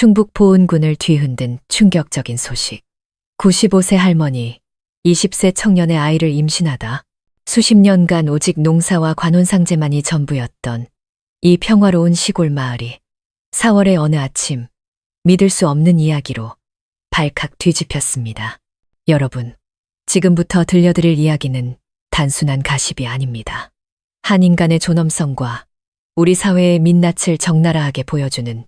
충북 보은군을 뒤흔든 충격적인 소식. 95세 할머니, 20세 청년의 아이를 임신하다. 수십 년간 오직 농사와 관혼상제만이 전부였던 이 평화로운 시골 마을이 4월의 어느 아침 믿을 수 없는 이야기로 발칵 뒤집혔습니다. 여러분, 지금부터 들려드릴 이야기는 단순한 가십이 아닙니다. 한 인간의 존엄성과 우리 사회의 민낯을 적나라하게 보여주는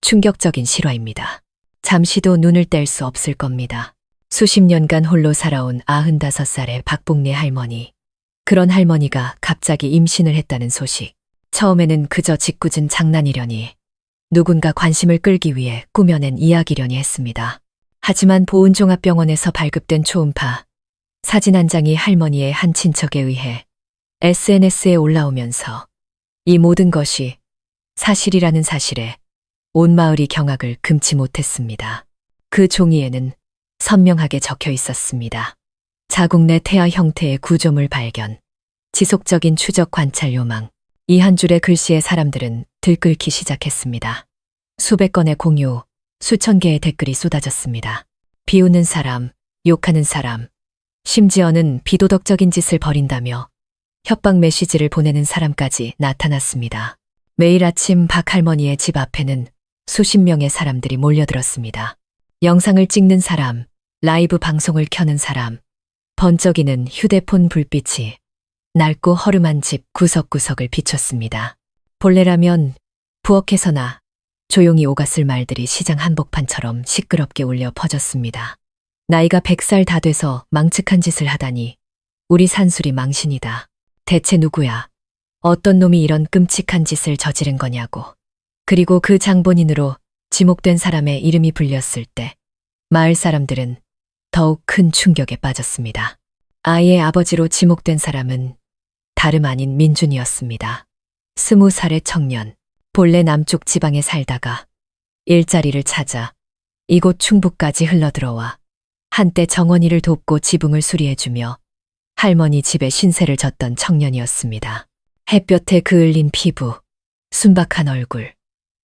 충격적인 실화입니다. 잠시도 눈을 뗄 수 없을 겁니다. 수십 년간 홀로 살아온 95살의 박복래 할머니. 그런 할머니가 갑자기 임신을 했다는 소식. 처음에는 그저 짓궂은 장난이려니, 누군가 관심을 끌기 위해 꾸며낸 이야기려니 했습니다. 하지만 보은종합병원에서 발급된 초음파 사진 한 장이 할머니의 한 친척에 의해 SNS에 올라오면서 이 모든 것이 사실이라는 사실에 온 마을이 경악을 금치 못했습니다. 그 종이에는 선명하게 적혀 있었습니다. 자국 내 태아 형태의 구조물 발견, 지속적인 추적 관찰 요망. 이 한 줄의 글씨에 사람들은 들끓기 시작했습니다. 수백 건의 공유, 수천 개의 댓글이 쏟아졌습니다. 비웃는 사람, 욕하는 사람, 심지어는 비도덕적인 짓을 벌인다며 협박 메시지를 보내는 사람까지 나타났습니다. 매일 아침 박 할머니의 집 앞에는 수십 명의 사람들이 몰려들었습니다. 영상을 찍는 사람, 라이브 방송을 켜는 사람, 번쩍이는 휴대폰 불빛이 낡고 허름한 집 구석구석을 비췄습니다. 본래라면 부엌에서나 조용히 오갔을 말들이 시장 한복판처럼 시끄럽게 울려 퍼졌습니다. 나이가 100살 다 돼서 망측한 짓을 하다니 우리 산술이 망신이다. 대체 누구야? 어떤 놈이 이런 끔찍한 짓을 저지른 거냐고. 그리고 그 장본인으로 지목된 사람의 이름이 불렸을 때 마을 사람들은 더욱 큰 충격에 빠졌습니다. 아이의 아버지로 지목된 사람은 다름 아닌 민준이었습니다. 20살의 청년, 본래 남쪽 지방에 살다가 일자리를 찾아 이곳 충북까지 흘러들어와 한때 정원이를 돕고 지붕을 수리해주며 할머니 집에 신세를 졌던 청년이었습니다. 햇볕에 그을린 피부, 순박한 얼굴,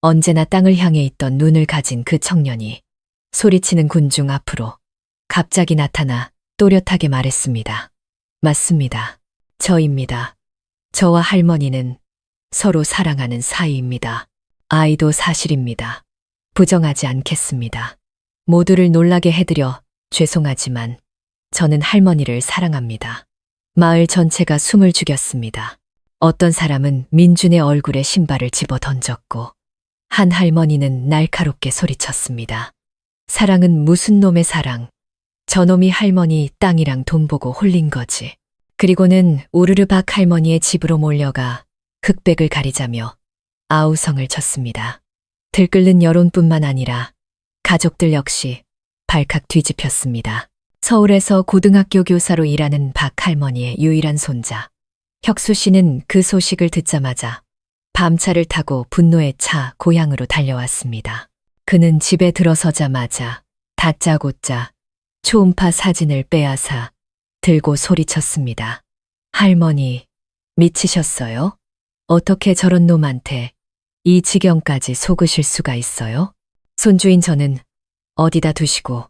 언제나 땅을 향해 있던 눈을 가진 그 청년이 소리치는 군중 앞으로 갑자기 나타나 또렷하게 말했습니다. 맞습니다. 저입니다. 저와 할머니는 서로 사랑하는 사이입니다. 아이도 사실입니다. 부정하지 않겠습니다. 모두를 놀라게 해드려 죄송하지만 저는 할머니를 사랑합니다. 마을 전체가 숨을 죽였습니다. 어떤 사람은 민준의 얼굴에 신발을 집어 던졌고 한 할머니는 날카롭게 소리쳤습니다. 사랑은 무슨 놈의 사랑. 저놈이 할머니 땅이랑 돈 보고 홀린 거지. 그리고는 우르르 박 할머니의 집으로 몰려가 흑백을 가리자며 아우성을 쳤습니다. 들끓는 여론뿐만 아니라 가족들 역시 발칵 뒤집혔습니다. 서울에서 고등학교 교사로 일하는 박 할머니의 유일한 손자 혁수 씨는 그 소식을 듣자마자 밤차를 타고 분노에 차 고향으로 달려왔습니다. 그는 집에 들어서자마자 다짜고짜 초음파 사진을 빼앗아 들고 소리쳤습니다. 할머니, 미치셨어요? 어떻게 저런 놈한테 이 지경까지 속으실 수가 있어요? 손주인 저는 어디다 두시고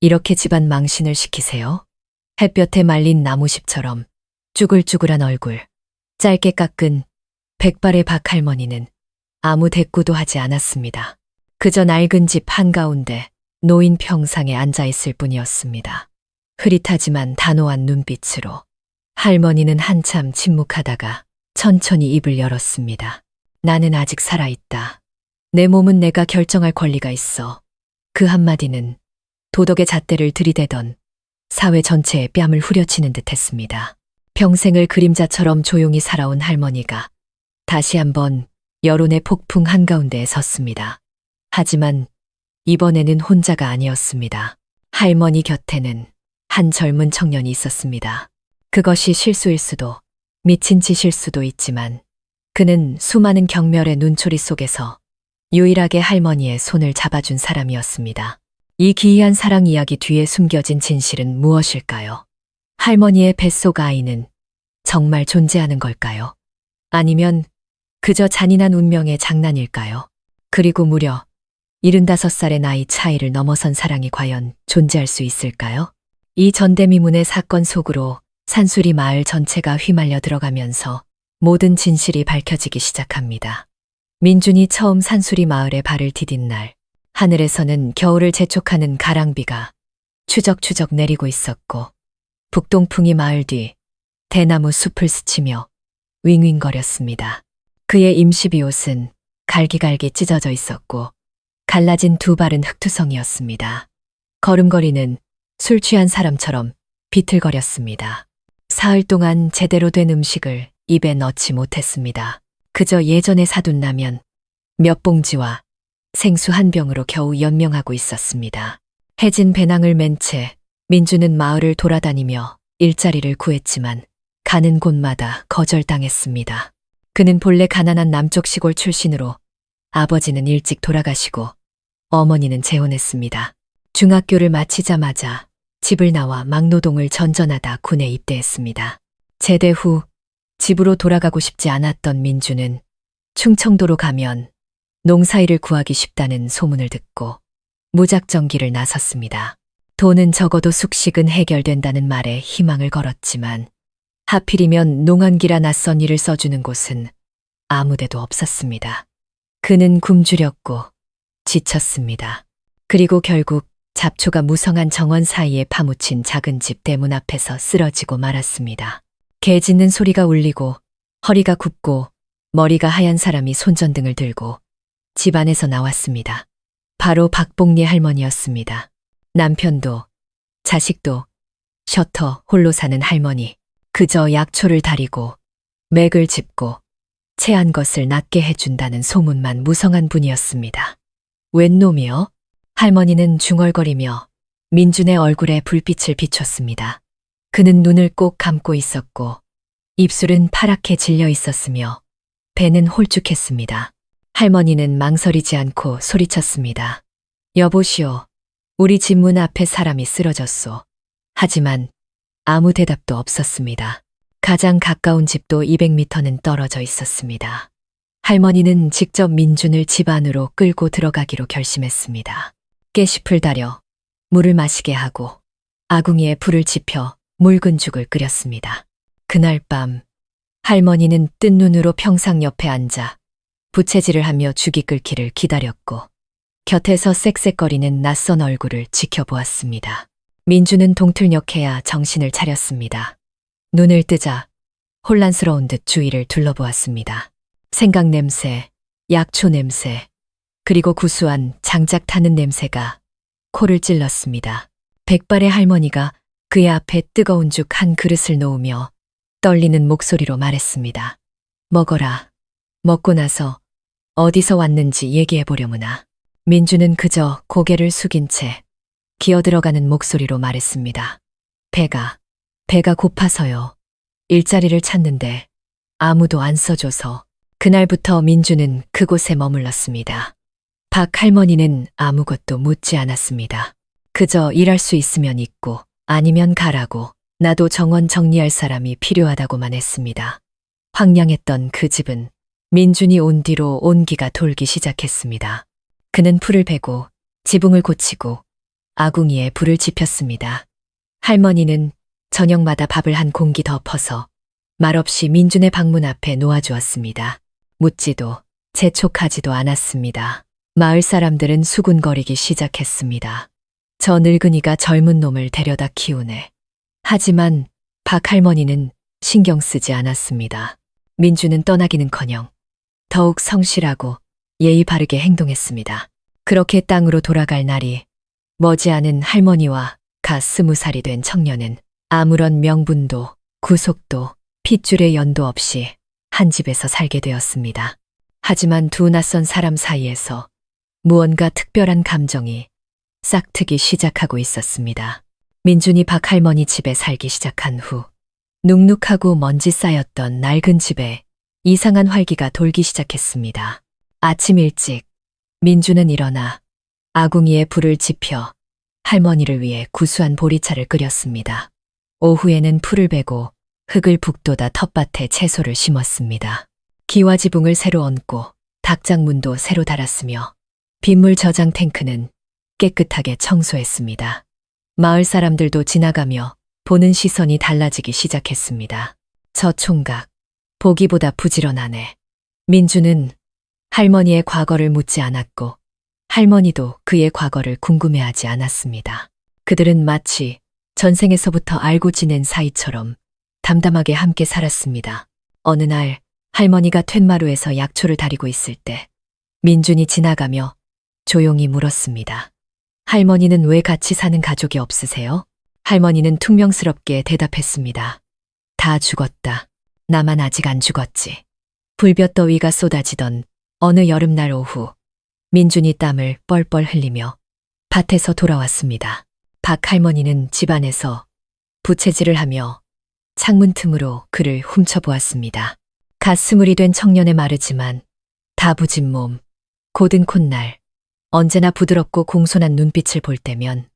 이렇게 집안 망신을 시키세요? 햇볕에 말린 나무십처럼 쭈글쭈글한 얼굴, 짧게 깎은 백발의 박 할머니는 아무 대꾸도 하지 않았습니다. 그저 낡은 집 한가운데 노인 평상에 앉아있을 뿐이었습니다. 흐릿하지만 단호한 눈빛으로 할머니는 한참 침묵하다가 천천히 입을 열었습니다. 나는 아직 살아있다. 내 몸은 내가 결정할 권리가 있어. 그 한마디는 도덕의 잣대를 들이대던 사회 전체의 뺨을 후려치는 듯 했습니다. 평생을 그림자처럼 조용히 살아온 할머니가 다시 한번 여론의 폭풍 한가운데에 섰습니다. 하지만 이번에는 혼자가 아니었습니다. 할머니 곁에는 한 젊은 청년이 있었습니다. 그것이 실수일 수도, 미친 짓일 수도 있지만 그는 수많은 경멸의 눈초리 속에서 유일하게 할머니의 손을 잡아준 사람이었습니다. 이 기이한 사랑 이야기 뒤에 숨겨진 진실은 무엇일까요? 할머니의 뱃속 아이는 정말 존재하는 걸까요? 아니면 그저 잔인한 운명의 장난일까요? 그리고 무려 75살의 나이 차이를 넘어선 사랑이 과연 존재할 수 있을까요? 이 전대미문의 사건 속으로 산수리 마을 전체가 휘말려 들어가면서 모든 진실이 밝혀지기 시작합니다. 민준이 처음 산수리 마을에 발을 디딘 날, 하늘에서는 겨울을 재촉하는 가랑비가 추적추적 내리고 있었고, 북동풍이 마을 뒤 대나무 숲을 스치며 윙윙거렸습니다. 그의 임시비옷은 갈기갈기 찢어져 있었고, 갈라진 두 발은 흙투성이었습니다. 걸음걸이는 술 취한 사람처럼 비틀거렸습니다. 사흘 동안 제대로 된 음식을 입에 넣지 못했습니다. 그저 예전에 사둔 라면 몇 봉지와 생수 한 병으로 겨우 연명하고 있었습니다. 해진 배낭을 맨 채 민주는 마을을 돌아다니며 일자리를 구했지만 가는 곳마다 거절당했습니다. 그는 본래 가난한 남쪽 시골 출신으로 아버지는 일찍 돌아가시고 어머니는 재혼했습니다. 중학교를 마치자마자 집을 나와 막노동을 전전하다 군에 입대했습니다. 제대 후 집으로 돌아가고 싶지 않았던 민주는 충청도로 가면 농사일을 구하기 쉽다는 소문을 듣고 무작정 길을 나섰습니다. 돈은 적어도 숙식은 해결된다는 말에 희망을 걸었지만 하필이면 농한기라 낯선 일을 써주는 곳은 아무데도 없었습니다. 그는 굶주렸고 지쳤습니다. 그리고 결국 잡초가 무성한 정원 사이에 파묻힌 작은 집 대문 앞에서 쓰러지고 말았습니다. 개 짖는 소리가 울리고 허리가 굽고 머리가 하얀 사람이 손전등을 들고 집 안에서 나왔습니다. 바로 박봉리 할머니였습니다. 남편도 자식도 셔터 홀로 사는 할머니. 그저 약초를 다리고 맥을 짚고 체한 것을 낫게 해준다는 소문만 무성한 분이었습니다. 웬 놈이요? 할머니는 중얼거리며 민준의 얼굴에 불빛을 비췄습니다. 그는 눈을 꼭 감고 있었고 입술은 파랗게 질려 있었으며 배는 홀쭉했습니다. 할머니는 망설이지 않고 소리쳤습니다. 여보시오, 우리 집 문 앞에 사람이 쓰러졌소. 하지만 아무 대답도 없었습니다. 가장 가까운 집도 200m는 떨어져 있었습니다. 할머니는 직접 민준을 집 안으로 끌고 들어가기로 결심했습니다. 깨잎을 다려 물을 마시게 하고 아궁이에 불을 지펴 묽은 죽을 끓였습니다. 그날 밤 할머니는 뜬 눈으로 평상 옆에 앉아 부채질을 하며 죽이 끓기를 기다렸고 곁에서 쌕쌕거리는 낯선 얼굴을 지켜보았습니다. 민주는 동틀녘해야 정신을 차렸습니다. 눈을 뜨자 혼란스러운 듯 주위를 둘러보았습니다. 생강 냄새, 약초 냄새, 그리고 구수한 장작 타는 냄새가 코를 찔렀습니다. 백발의 할머니가 그의 앞에 뜨거운 죽 한 그릇을 놓으며 떨리는 목소리로 말했습니다. 먹어라. 먹고 나서 어디서 왔는지 얘기해보려무나. 민주는 그저 고개를 숙인 채 기어들어가는 목소리로 말했습니다. 배가 고파서요. 일자리를 찾는데 아무도 안 써줘서. 그날부터 민주는 그곳에 머물렀습니다. 박 할머니는 아무것도 묻지 않았습니다. 그저 일할 수 있으면 있고 아니면 가라고, 나도 정원 정리할 사람이 필요하다고만 했습니다. 황량했던 그 집은 민준이 온 뒤로 온기가 돌기 시작했습니다. 그는 풀을 베고 지붕을 고치고 아궁이에 불을 지폈습니다. 할머니는 저녁마다 밥을 한 공기 덮어서 말없이 민준의 방문 앞에 놓아주었습니다. 묻지도 재촉하지도 않았습니다. 마을 사람들은 수군거리기 시작했습니다. 저 늙은이가 젊은 놈을 데려다 키우네. 하지만 박 할머니는 신경 쓰지 않았습니다. 민준은 떠나기는커녕 더욱 성실하고 예의 바르게 행동했습니다. 그렇게 땅으로 돌아갈 날이 머지않은 할머니와 갓 20살이 된 청년은 아무런 명분도 구속도 핏줄의 연도 없이 한 집에서 살게 되었습니다. 하지만 두 낯선 사람 사이에서 무언가 특별한 감정이 싹트기 시작하고 있었습니다. 민준이 박 할머니 집에 살기 시작한 후 눅눅하고 먼지 쌓였던 낡은 집에 이상한 활기가 돌기 시작했습니다. 아침 일찍 민준은 일어나 아궁이에 불을 지펴 할머니를 위해 구수한 보리차를 끓였습니다. 오후에는 풀을 베고 흙을 북돋아 텃밭에 채소를 심었습니다. 기와지붕을 새로 얹고 닭장문도 새로 달았으며 빗물 저장 탱크는 깨끗하게 청소했습니다. 마을 사람들도 지나가며 보는 시선이 달라지기 시작했습니다. 저 총각, 보기보다 부지런하네. 민주는 할머니의 과거를 묻지 않았고 할머니도 그의 과거를 궁금해하지 않았습니다. 그들은 마치 전생에서부터 알고 지낸 사이처럼 담담하게 함께 살았습니다. 어느 날 할머니가 툇마루에서 약초를 다리고 있을 때 민준이 지나가며 조용히 물었습니다. 할머니는 왜 같이 사는 가족이 없으세요? 할머니는 퉁명스럽게 대답했습니다. 다 죽었다. 나만 아직 안 죽었지. 불볕더위가 쏟아지던 어느 여름날 오후, 민준이 땀을 뻘뻘 흘리며 밭에서 돌아왔습니다. 박 할머니는 집안에서 부채질을 하며 창문 틈으로 그를 훔쳐보았습니다. 가스물이 된 청년의 마르지만 다부진 몸, 고든 콧날, 언제나 부드럽고 공손한 눈빛을 볼 때면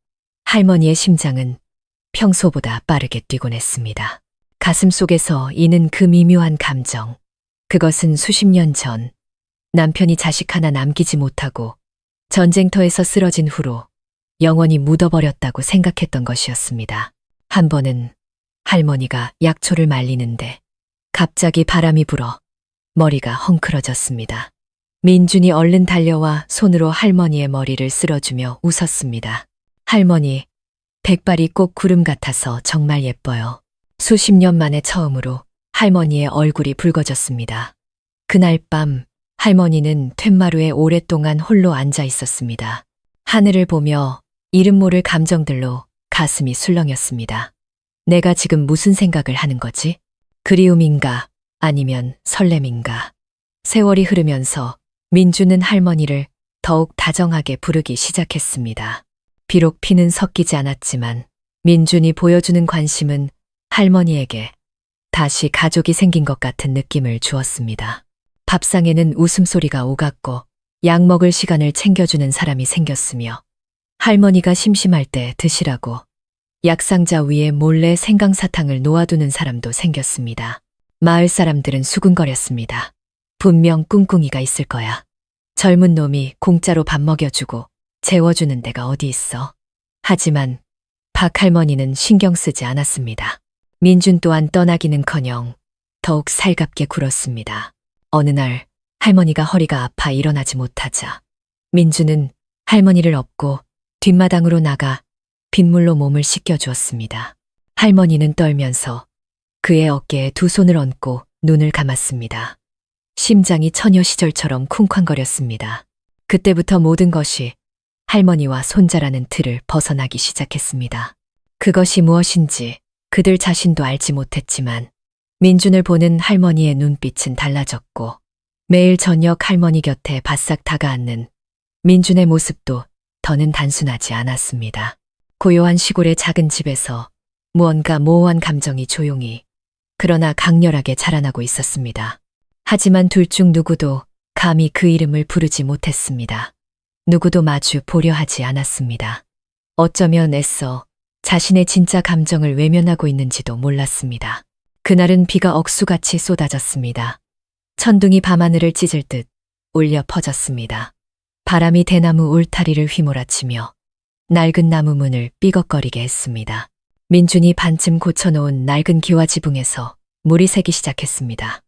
할머니의 심장은 평소보다 빠르게 뛰곤 했습니다. 가슴 속에서 이는 그 미묘한 감정, 그것은 수십 년 전 남편이 자식 하나 남기지 못하고 전쟁터에서 쓰러진 후로 영원히 묻어버렸다고 생각했던 것이었습니다. 한 번은 할머니가 약초를 말리는데 갑자기 바람이 불어 머리가 헝클어졌습니다. 민준이 얼른 달려와 손으로 할머니의 머리를 쓸어주며 웃었습니다. 할머니, 백발이 꼭 구름 같아서 정말 예뻐요. 수십 년 만에 처음으로 할머니의 얼굴이 붉어졌습니다. 그날 밤 할머니는 툇마루에 오랫동안 홀로 앉아 있었습니다. 하늘을 보며 이름 모를 감정들로 가슴이 술렁였습니다. 내가 지금 무슨 생각을 하는 거지? 그리움인가? 아니면 설렘인가? 세월이 흐르면서 민주는 할머니를 더욱 다정하게 부르기 시작했습니다. 비록 피는 섞이지 않았지만 민준이 보여주는 관심은 할머니에게 다시 가족이 생긴 것 같은 느낌을 주었습니다. 밥상에는 웃음소리가 오갔고 약 먹을 시간을 챙겨주는 사람이 생겼으며 할머니가 심심할 때 드시라고 약상자 위에 몰래 생강사탕을 놓아두는 사람도 생겼습니다. 마을 사람들은 수군거렸습니다. 분명 꿍꿍이가 있을 거야. 젊은 놈이 공짜로 밥 먹여주고 재워주는 데가 어디 있어. 하지만 박 할머니는 신경 쓰지 않았습니다. 민준 또한 떠나기는커녕 더욱 살갑게 굴었습니다. 어느 날 할머니가 허리가 아파 일어나지 못하자 민준은 할머니를 업고 뒷마당으로 나가 빗물로 몸을 씻겨주었습니다. 할머니는 떨면서 그의 어깨에 두 손을 얹고 눈을 감았습니다. 심장이 처녀 시절처럼 쿵쾅거렸습니다. 그때부터 모든 것이 할머니와 손자라는 틀을 벗어나기 시작했습니다. 그것이 무엇인지 그들 자신도 알지 못했지만 민준을 보는 할머니의 눈빛은 달라졌고 매일 저녁 할머니 곁에 바싹 다가앉는 민준의 모습도 더는 단순하지 않았습니다. 고요한 시골의 작은 집에서 무언가 모호한 감정이 조용히 그러나 강렬하게 자라나고 있었습니다. 하지만 둘 중 누구도 감히 그 이름을 부르지 못했습니다. 누구도 마주 보려 하지 않았습니다. 어쩌면 애써 자신의 진짜 감정을 외면하고 있는지도 몰랐습니다. 그날은 비가 억수같이 쏟아졌습니다. 천둥이 밤하늘을 찢을 듯 울려 퍼졌습니다. 바람이 대나무 울타리를 휘몰아치며 낡은 나무 문을 삐걱거리게 했습니다. 민준이 반쯤 고쳐놓은 낡은 기와 지붕에서 물이 새기 시작했습니다.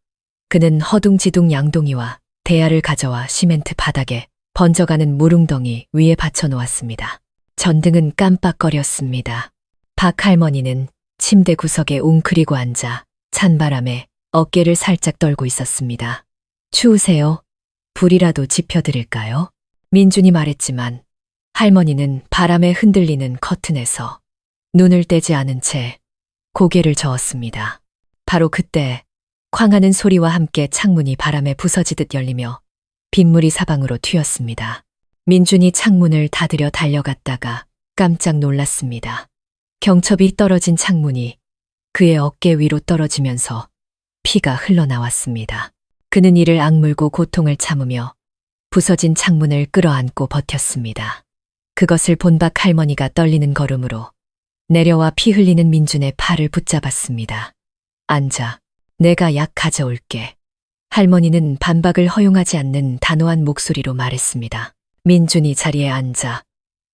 그는 허둥지둥 양동이와 대야를 가져와 시멘트 바닥에 번져가는 물웅덩이 위에 받쳐놓았습니다. 전등은 깜빡거렸습니다. 박 할머니는 침대 구석에 웅크리고 앉아 찬바람에 어깨를 살짝 떨고 있었습니다. 추우세요? 불이라도 지펴드릴까요? 민준이 말했지만 할머니는 바람에 흔들리는 커튼에서 눈을 떼지 않은 채 고개를 저었습니다. 바로 그때 쾅하는 소리와 함께 창문이 바람에 부서지듯 열리며 빗물이 사방으로 튀었습니다. 민준이 창문을 닫으려 달려갔다가 깜짝 놀랐습니다. 경첩이 떨어진 창문이 그의 어깨 위로 떨어지면서 피가 흘러나왔습니다. 그는 이를 악물고 고통을 참으며 부서진 창문을 끌어안고 버텼습니다. 그것을 본 박 할머니가 떨리는 걸음으로 내려와 피 흘리는 민준의 팔을 붙잡았습니다. 앉아, 내가 약 가져올게. 할머니는 반박을 허용하지 않는 단호한 목소리로 말했습니다. 민준이 자리에 앉아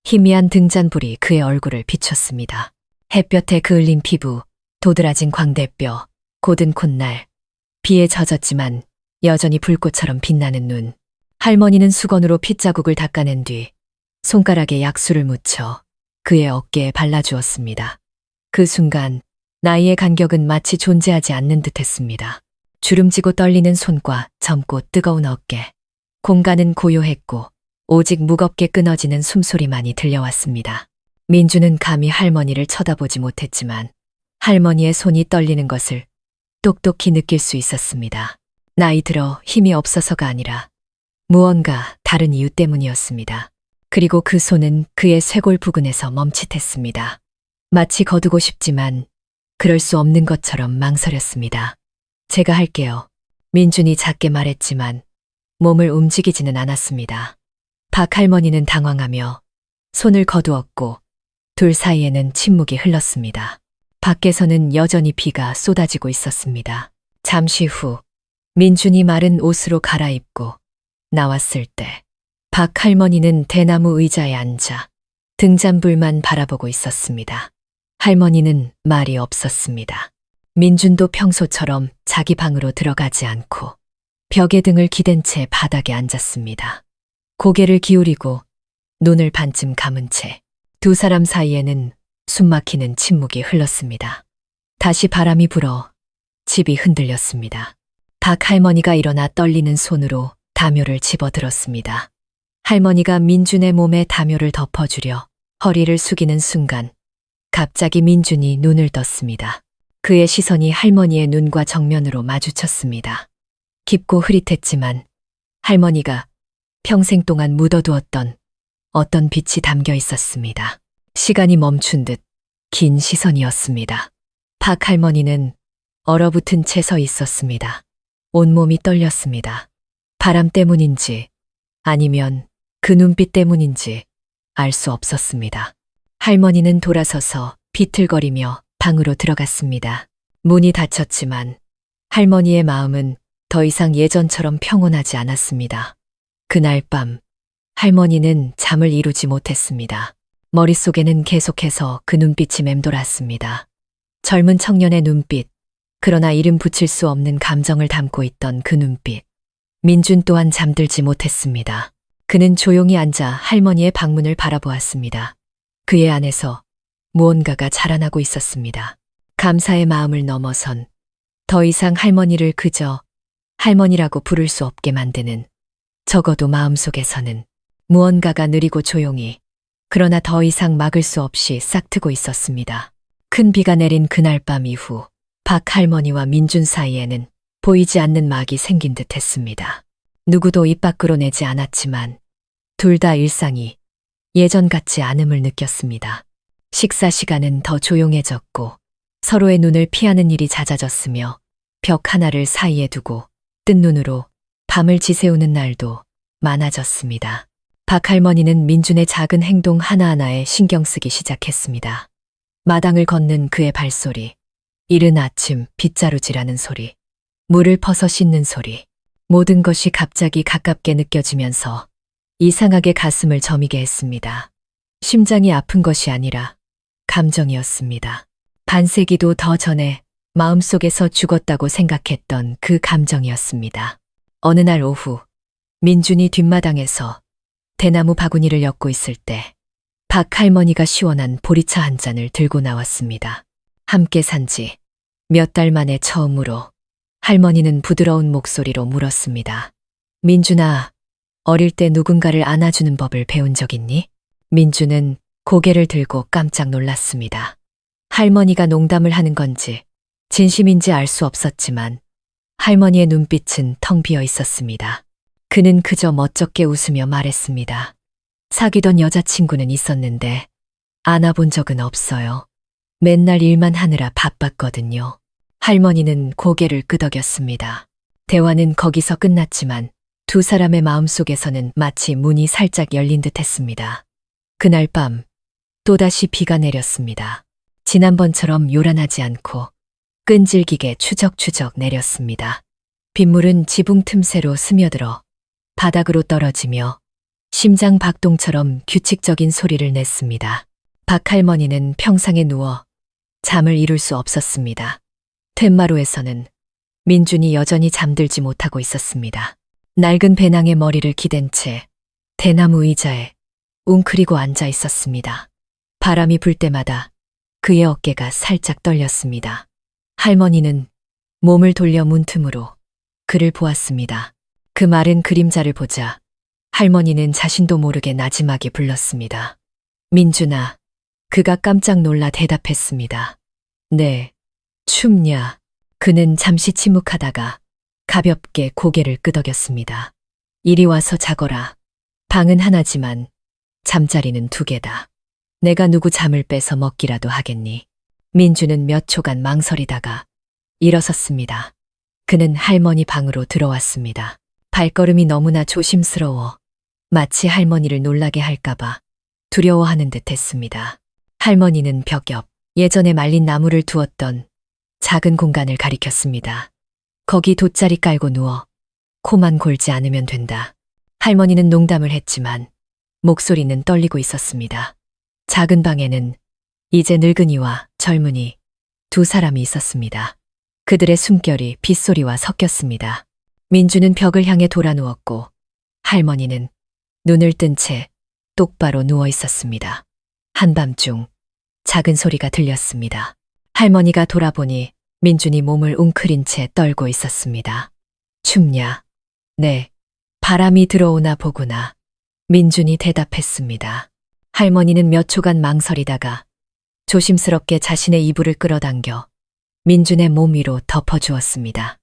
희미한 등잔불이 그의 얼굴을 비췄습니다. 햇볕에 그을린 피부, 도드라진 광대뼈, 고든 콧날, 비에 젖었지만 여전히 불꽃처럼 빛나는 눈. 할머니는 수건으로 핏자국을 닦아낸 뒤 손가락에 약수를 묻혀 그의 어깨에 발라주었습니다. 그 순간 나이의 간격은 마치 존재하지 않는 듯했습니다. 주름지고 떨리는 손과 젊고 뜨거운 어깨. 공간은 고요했고 오직 무겁게 끊어지는 숨소리만이 들려왔습니다. 민주는 감히 할머니를 쳐다보지 못했지만 할머니의 손이 떨리는 것을 똑똑히 느낄 수 있었습니다. 나이 들어 힘이 없어서가 아니라 무언가 다른 이유 때문이었습니다. 그리고 그 손은 그의 쇄골 부근에서 멈칫했습니다. 마치 거두고 싶지만 그럴 수 없는 것처럼 망설였습니다. 제가 할게요. 민준이 작게 말했지만 몸을 움직이지는 않았습니다. 박 할머니는 당황하며 손을 거두었고 둘 사이에는 침묵이 흘렀습니다. 밖에서는 여전히 비가 쏟아지고 있었습니다. 잠시 후 민준이 마른 옷으로 갈아입고 나왔을 때 박 할머니는 대나무 의자에 앉아 등잔불만 바라보고 있었습니다. 할머니는 말이 없었습니다. 민준도 평소처럼 자기 방으로 들어가지 않고 벽에 등을 기댄 채 바닥에 앉았습니다. 고개를 기울이고 눈을 반쯤 감은 채 두 사람 사이에는 숨막히는 침묵이 흘렀습니다. 다시 바람이 불어 집이 흔들렸습니다. 박 할머니가 일어나 떨리는 손으로 담요를 집어들었습니다. 할머니가 민준의 몸에 담요를 덮어주려 허리를 숙이는 순간 갑자기 민준이 눈을 떴습니다. 그의 시선이 할머니의 눈과 정면으로 마주쳤습니다. 깊고 흐릿했지만 할머니가 평생 동안 묻어두었던 어떤 빛이 담겨 있었습니다. 시간이 멈춘 듯 긴 시선이었습니다. 박 할머니는 얼어붙은 채 서 있었습니다. 온몸이 떨렸습니다. 바람 때문인지 아니면 그 눈빛 때문인지 알 수 없었습니다. 할머니는 돌아서서 비틀거리며 방으로 들어갔습니다. 문이 닫혔지만 할머니의 마음은 더 이상 예전처럼 평온하지 않았습니다. 그날 밤 할머니는 잠을 이루지 못했습니다. 머릿속에는 계속해서 그 눈빛이 맴돌았습니다. 젊은 청년의 눈빛, 그러나 이름 붙일 수 없는 감정을 담고 있던 그 눈빛. 민준 또한 잠들지 못했습니다. 그는 조용히 앉아 할머니의 방문을 바라보았습니다. 그의 안에서 무언가가 자라나고 있었습니다. 감사의 마음을 넘어선 더 이상 할머니를 그저 할머니라고 부를 수 없게 만드는, 적어도 마음속에서는 무언가가 느리고 조용히, 그러나 더 이상 막을 수 없이 싹트고 있었습니다. 큰 비가 내린 그날 밤 이후 박 할머니와 민준 사이에는 보이지 않는 막이 생긴 듯 했습니다. 누구도 입 밖으로 내지 않았지만 둘 다 일상이 예전 같지 않음을 느꼈습니다. 식사 시간은 더 조용해졌고 서로의 눈을 피하는 일이 잦아졌으며 벽 하나를 사이에 두고 뜬 눈으로 밤을 지새우는 날도 많아졌습니다. 박 할머니는 민준의 작은 행동 하나하나에 신경 쓰기 시작했습니다. 마당을 걷는 그의 발소리, 이른 아침 빗자루질하는 소리, 물을 퍼서 씻는 소리, 모든 것이 갑자기 가깝게 느껴지면서 이상하게 가슴을 저미게 했습니다. 심장이 아픈 것이 아니라 감정이었습니다. 반세기도 더 전에 마음속에서 죽었다고 생각했던 그 감정이었습니다. 어느 날 오후, 민준이 뒷마당에서 대나무 바구니를 엮고 있을 때 박 할머니가 시원한 보리차 한 잔을 들고 나왔습니다. 함께 산 지 몇 달 만에 처음으로 할머니는 부드러운 목소리로 물었습니다. 민준아, 어릴 때 누군가를 안아주는 법을 배운 적 있니? 민준은 고개를 들고 깜짝 놀랐습니다. 할머니가 농담을 하는 건지 진심인지 알 수 없었지만 할머니의 눈빛은 텅 비어 있었습니다. 그는 그저 멋쩍게 웃으며 말했습니다. 사귀던 여자친구는 있었는데 안아본 적은 없어요. 맨날 일만 하느라 바빴거든요. 할머니는 고개를 끄덕였습니다. 대화는 거기서 끝났지만 두 사람의 마음속에서는 마치 문이 살짝 열린 듯 했습니다. 그날 밤 또다시 비가 내렸습니다. 지난번처럼 요란하지 않고 끈질기게 추적추적 내렸습니다. 빗물은 지붕 틈새로 스며들어 바닥으로 떨어지며 심장 박동처럼 규칙적인 소리를 냈습니다. 박할머니는 평상에 누워 잠을 이룰 수 없었습니다. 툇마루에서는 민준이 여전히 잠들지 못하고 있었습니다. 낡은 배낭에 머리를 기댄 채 대나무 의자에 웅크리고 앉아 있었습니다. 바람이 불 때마다 그의 어깨가 살짝 떨렸습니다. 할머니는 몸을 돌려 문틈으로 그를 보았습니다. 그 마른 그림자를 보자 할머니는 자신도 모르게 나지막이 불렀습니다. 민준아, 그가 깜짝 놀라 대답했습니다. 네, 춥냐? 그는 잠시 침묵하다가 가볍게 고개를 끄덕였습니다. 이리 와서 자거라. 방은 하나지만 잠자리는 두 개다. 내가 누구 잠을 빼서 먹기라도 하겠니? 민주는 몇 초간 망설이다가 일어섰습니다. 그는 할머니 방으로 들어왔습니다. 발걸음이 너무나 조심스러워 마치 할머니를 놀라게 할까봐 두려워하는 듯 했습니다. 할머니는 벽 옆 예전에 말린 나무를 두었던 작은 공간을 가리켰습니다. 거기 돗자리 깔고 누워 코만 골지 않으면 된다. 할머니는 농담을 했지만 목소리는 떨리고 있었습니다. 작은 방에는 이제 늙은이와 젊은이 두 사람이 있었습니다. 그들의 숨결이 빗소리와 섞였습니다. 민주는 벽을 향해 돌아 누웠고 할머니는 눈을 뜬 채 똑바로 누워 있었습니다. 한밤중 작은 소리가 들렸습니다. 할머니가 돌아보니 민준이 몸을 웅크린 채 떨고 있었습니다. 춥냐? 네, 바람이 들어오나 보구나. 민준이 대답했습니다. 할머니는 몇 초간 망설이다가 조심스럽게 자신의 이불을 끌어당겨 민준의 몸 위로 덮어주었습니다.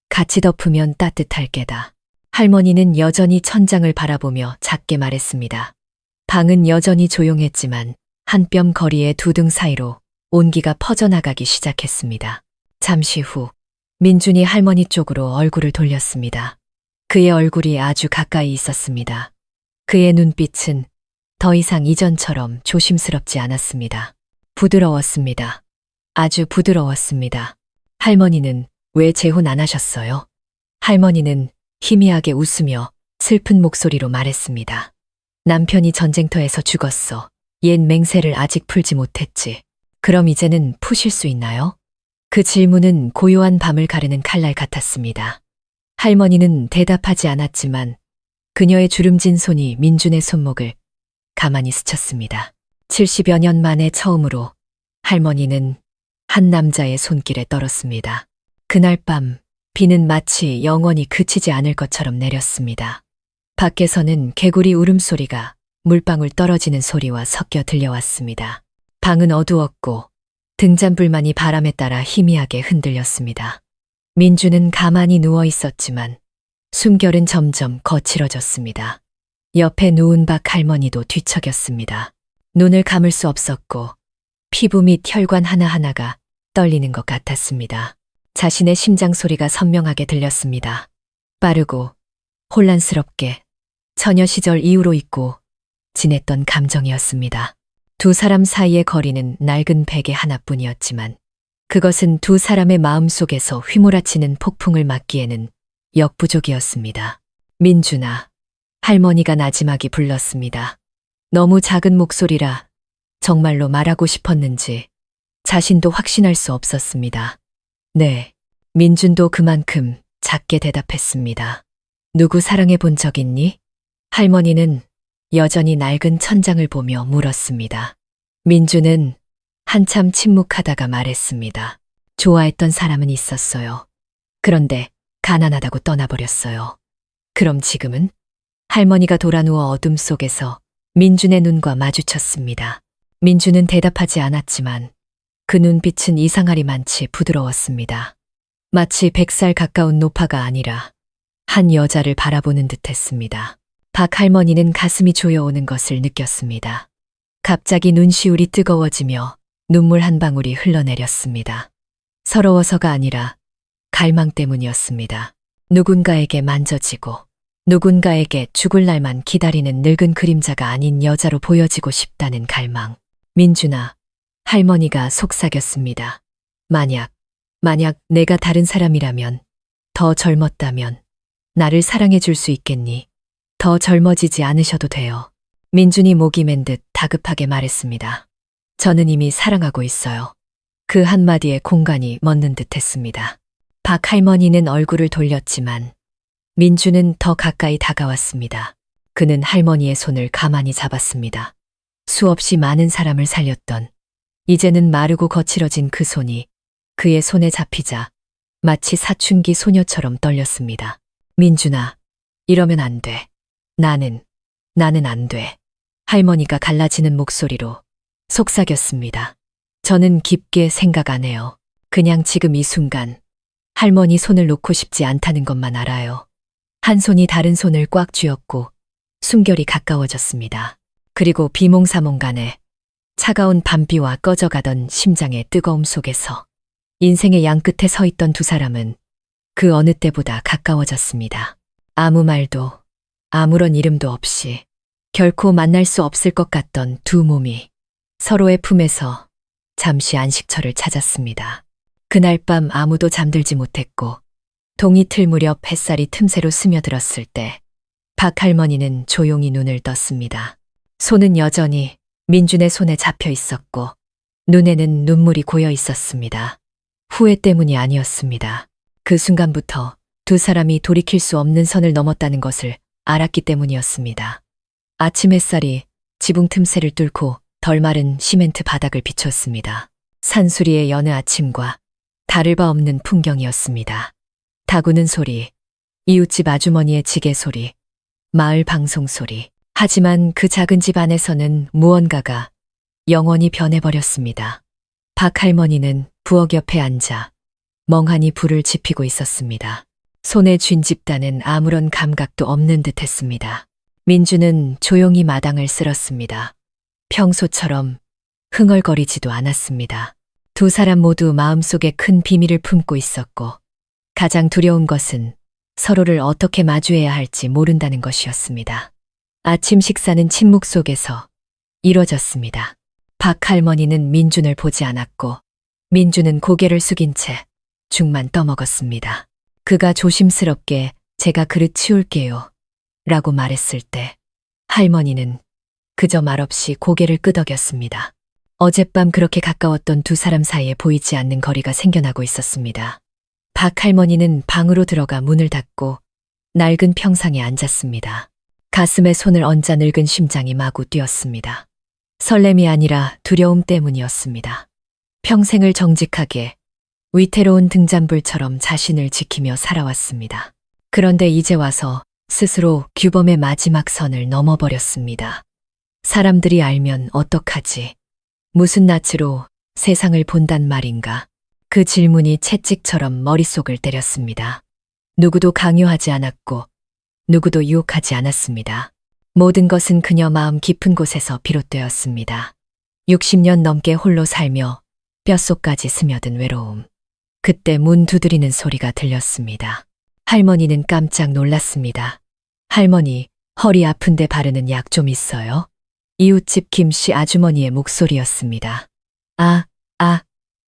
같이 덮으면 따뜻할 게다. 할머니는 여전히 천장을 바라보며 작게 말했습니다. 방은 여전히 조용했지만 한 뼘 거리의 두 등 사이로 온기가 퍼져나가기 시작했습니다. 잠시 후 민준이 할머니 쪽으로 얼굴을 돌렸습니다. 그의 얼굴이 아주 가까이 있었습니다. 그의 눈빛은 더 이상 이전처럼 조심스럽지 않았습니다. 부드러웠습니다. 아주 부드러웠습니다. 할머니는 왜 재혼 안 하셨어요? 할머니는 희미하게 웃으며 슬픈 목소리로 말했습니다. 남편이 전쟁터에서 죽었어. 옛 맹세를 아직 풀지 못했지. 그럼 이제는 푸실 수 있나요? 그 질문은 고요한 밤을 가르는 칼날 같았습니다. 할머니는 대답하지 않았지만 그녀의 주름진 손이 민준의 손목을 가만히 스쳤습니다. 70여 년 만에 처음으로 할머니는 한 남자의 손길에 떨었습니다. 그날 밤 비는 마치 영원히 그치지 않을 것처럼 내렸습니다. 밖에서는 개구리 울음소리가 물방울 떨어지는 소리와 섞여 들려왔습니다. 방은 어두웠고 등잔불만이 바람에 따라 희미하게 흔들렸습니다. 민주는 가만히 누워 있었지만 숨결은 점점 거칠어졌습니다. 옆에 누운 박 할머니도 뒤척였습니다. 눈을 감을 수 없었고 피부 및 혈관 하나하나가 떨리는 것 같았습니다. 자신의 심장 소리가 선명하게 들렸습니다. 빠르고 혼란스럽게 처녀 시절 이후로 잊고 지냈던 감정이었습니다. 두 사람 사이의 거리는 낡은 베개 하나뿐이었지만 그것은 두 사람의 마음속에서 휘몰아치는 폭풍을 막기에는 역부족이었습니다. 민준아, 할머니가 나지막이 불렀습니다. 너무 작은 목소리라 정말로 말하고 싶었는지 자신도 확신할 수 없었습니다. 네, 민준도 그만큼 작게 대답했습니다. 누구 사랑해 본 적 있니? 할머니는 여전히 낡은 천장을 보며 물었습니다. 민준은 한참 침묵하다가 말했습니다. 좋아했던 사람은 있었어요. 그런데 가난하다고 떠나버렸어요. 그럼 지금은? 할머니가 돌아누워 어둠 속에서 민준의 눈과 마주쳤습니다. 민준은 대답하지 않았지만 그 눈빛은 이상하리만치 부드러웠습니다. 마치 100살 가까운 노파가 아니라 한 여자를 바라보는 듯했습니다. 박 할머니는 가슴이 조여오는 것을 느꼈습니다. 갑자기 눈시울이 뜨거워지며 눈물 한 방울이 흘러내렸습니다. 서러워서가 아니라 갈망 때문이었습니다. 누군가에게 만져지고 누군가에게 죽을 날만 기다리는 늙은 그림자가 아닌 여자로 보여지고 싶다는 갈망. 민준아, 할머니가 속삭였습니다. 만약 내가 다른 사람이라면, 더 젊었다면 나를 사랑해 줄 수 있겠니? 더 젊어지지 않으셔도 돼요. 민준이 목이 맨 듯 다급하게 말했습니다. 저는 이미 사랑하고 있어요. 그 한마디에 공간이 멎는 듯 했습니다. 박 할머니는 얼굴을 돌렸지만 민준은 더 가까이 다가왔습니다. 그는 할머니의 손을 가만히 잡았습니다. 수없이 많은 사람을 살렸던 이제는 마르고 거칠어진 그 손이 그의 손에 잡히자 마치 사춘기 소녀처럼 떨렸습니다. 민준아, 이러면 안 돼. 나는 안 돼. 할머니가 갈라지는 목소리로 속삭였습니다. 저는 깊게 생각 안 해요. 그냥 지금 이 순간 할머니 손을 놓고 싶지 않다는 것만 알아요. 한 손이 다른 손을 꽉 쥐었고 숨결이 가까워졌습니다. 그리고 비몽사몽간에 차가운 밤비와 꺼져가던 심장의 뜨거움 속에서 인생의 양끝에 서 있던 두 사람은 그 어느 때보다 가까워졌습니다. 아무 말도 아무런 이름도 없이 결코 만날 수 없을 것 같던 두 몸이 서로의 품에서 잠시 안식처를 찾았습니다. 그날 밤 아무도 잠들지 못했고 동이틀 무렵 햇살이 틈새로 스며들었을 때 박 할머니는 조용히 눈을 떴습니다. 손은 여전히 민준의 손에 잡혀 있었고 눈에는 눈물이 고여 있었습니다. 후회 때문이 아니었습니다. 그 순간부터 두 사람이 돌이킬 수 없는 선을 넘었다는 것을 알았기 때문이었습니다. 아침 햇살이 지붕 틈새를 뚫고 덜 마른 시멘트 바닥을 비췄습니다. 산수리의 여느 아침과 다를 바 없는 풍경이었습니다. 다구는 소리, 이웃집 아주머니의 지게 소리, 마을 방송 소리. 하지만 그 작은 집 안에서는 무언가가 영원히 변해버렸습니다. 박 할머니는 부엌 옆에 앉아 멍하니 불을 지피고 있었습니다. 손에 쥔 집단은 아무런 감각도 없는 듯 했습니다. 민주는 조용히 마당을 쓸었습니다. 평소처럼 흥얼거리지도 않았습니다. 두 사람 모두 마음속에 큰 비밀을 품고 있었고 가장 두려운 것은 서로를 어떻게 마주해야 할지 모른다는 것이었습니다. 아침 식사는 침묵 속에서 이뤄졌습니다. 박 할머니는 민준을 보지 않았고 민준은 고개를 숙인 채 죽만 떠먹었습니다. 그가 조심스럽게 제가 그릇 치울게요 라고 말했을 때 할머니는 그저 말없이 고개를 끄덕였습니다. 어젯밤 그렇게 가까웠던 두 사람 사이에 보이지 않는 거리가 생겨나고 있었습니다. 박 할머니는 방으로 들어가 문을 닫고 낡은 평상에 앉았습니다. 가슴에 손을 얹자 늙은 심장이 마구 뛰었습니다. 설렘이 아니라 두려움 때문이었습니다. 평생을 정직하게 위태로운 등잔불처럼 자신을 지키며 살아왔습니다. 그런데 이제 와서 스스로 규범의 마지막 선을 넘어버렸습니다. 사람들이 알면 어떡하지? 무슨 낯으로 세상을 본단 말인가? 그 질문이 채찍처럼 머릿속을 때렸습니다. 누구도 강요하지 않았고 누구도 유혹하지 않았습니다. 모든 것은 그녀 마음 깊은 곳에서 비롯되었습니다. 60년 넘게 홀로 살며 뼛속까지 스며든 외로움. 그때 문 두드리는 소리가 들렸습니다. 할머니는 깜짝 놀랐습니다. 할머니, 허리 아픈데 바르는 약 좀 있어요? 이웃집 김씨 아주머니의 목소리였습니다.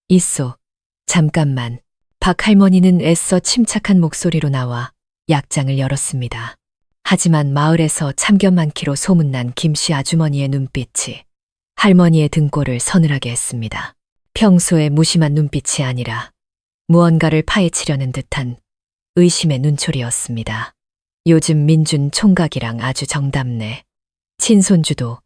있소. 잠깐만. 박 할머니는 애써 침착한 목소리로 나와 약장을 열었습니다. 하지만 마을에서 참견 많기로 소문난 김씨 아주머니의 눈빛이 할머니의 등골을 서늘하게 했습니다. 평소의 무심한 눈빛이 아니라 무언가를 파헤치려는 듯한 의심의 눈초리였습니다. 요즘 민준 총각이랑 아주 정답네. 친손주도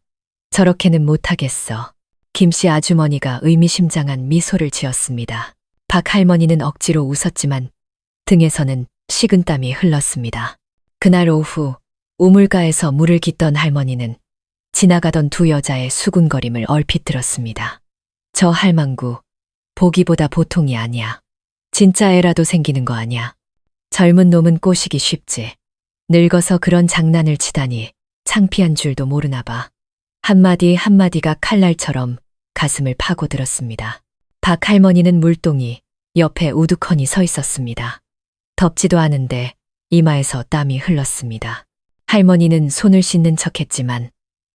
저렇게는 못하겠어. 김씨 아주머니가 의미심장한 미소를 지었습니다. 박 할머니는 억지로 웃었지만 등에서는 식은땀이 흘렀습니다. 그날 오후 우물가에서 물을 깃던 할머니는 지나가던 두 여자의 수군거림을 얼핏 들었습니다. 저 할망구 보기보다 보통이 아니야. 진짜 애라도 생기는 거 아니야. 젊은 놈은 꼬시기 쉽지. 늙어서 그런 장난을 치다니 창피한 줄도 모르나 봐. 한마디 한마디가 칼날처럼 가슴을 파고들었습니다. 박 할머니는 물동이 옆에 우두커니 서 있었습니다. 덥지도 않은데 이마에서 땀이 흘렀습니다. 할머니는 손을 씻는 척했지만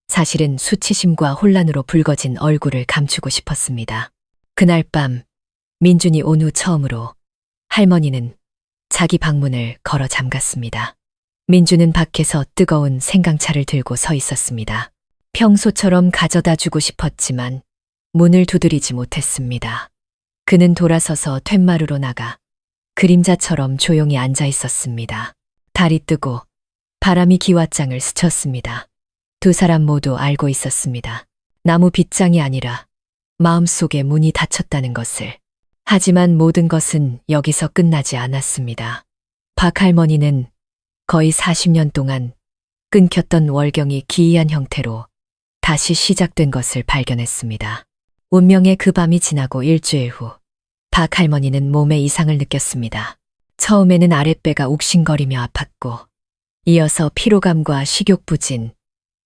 사실은 수치심과 혼란으로 붉어진 얼굴을 감추고 싶었습니다. 그날 밤 민준이 온 후 처음으로 할머니는 자기 방문을 걸어 잠갔습니다. 민주는 밖에서 뜨거운 생강차를 들고 서 있었습니다. 평소처럼 가져다 주고 싶었지만 문을 두드리지 못했습니다. 그는 돌아서서 툇마루로 나가 그림자처럼 조용히 앉아 있었습니다. 달이 뜨고 바람이 기왓장을 스쳤습니다. 두 사람 모두 알고 있었습니다. 나무 빗장이 아니라 마음속에 문이 닫혔다는 것을. 하지만 모든 것은 여기서 끝나지 않았습니다. 박 할머니는 거의 40년 동안 끊겼던 월경이 기이한 형태로 다시 시작된 것을 발견했습니다. 운명의 그 밤이 지나고 일주일 후, 박 할머니는 몸에 이상을 느꼈습니다. 처음에는 아랫배가 욱신거리며 아팠고, 이어서 피로감과 식욕부진,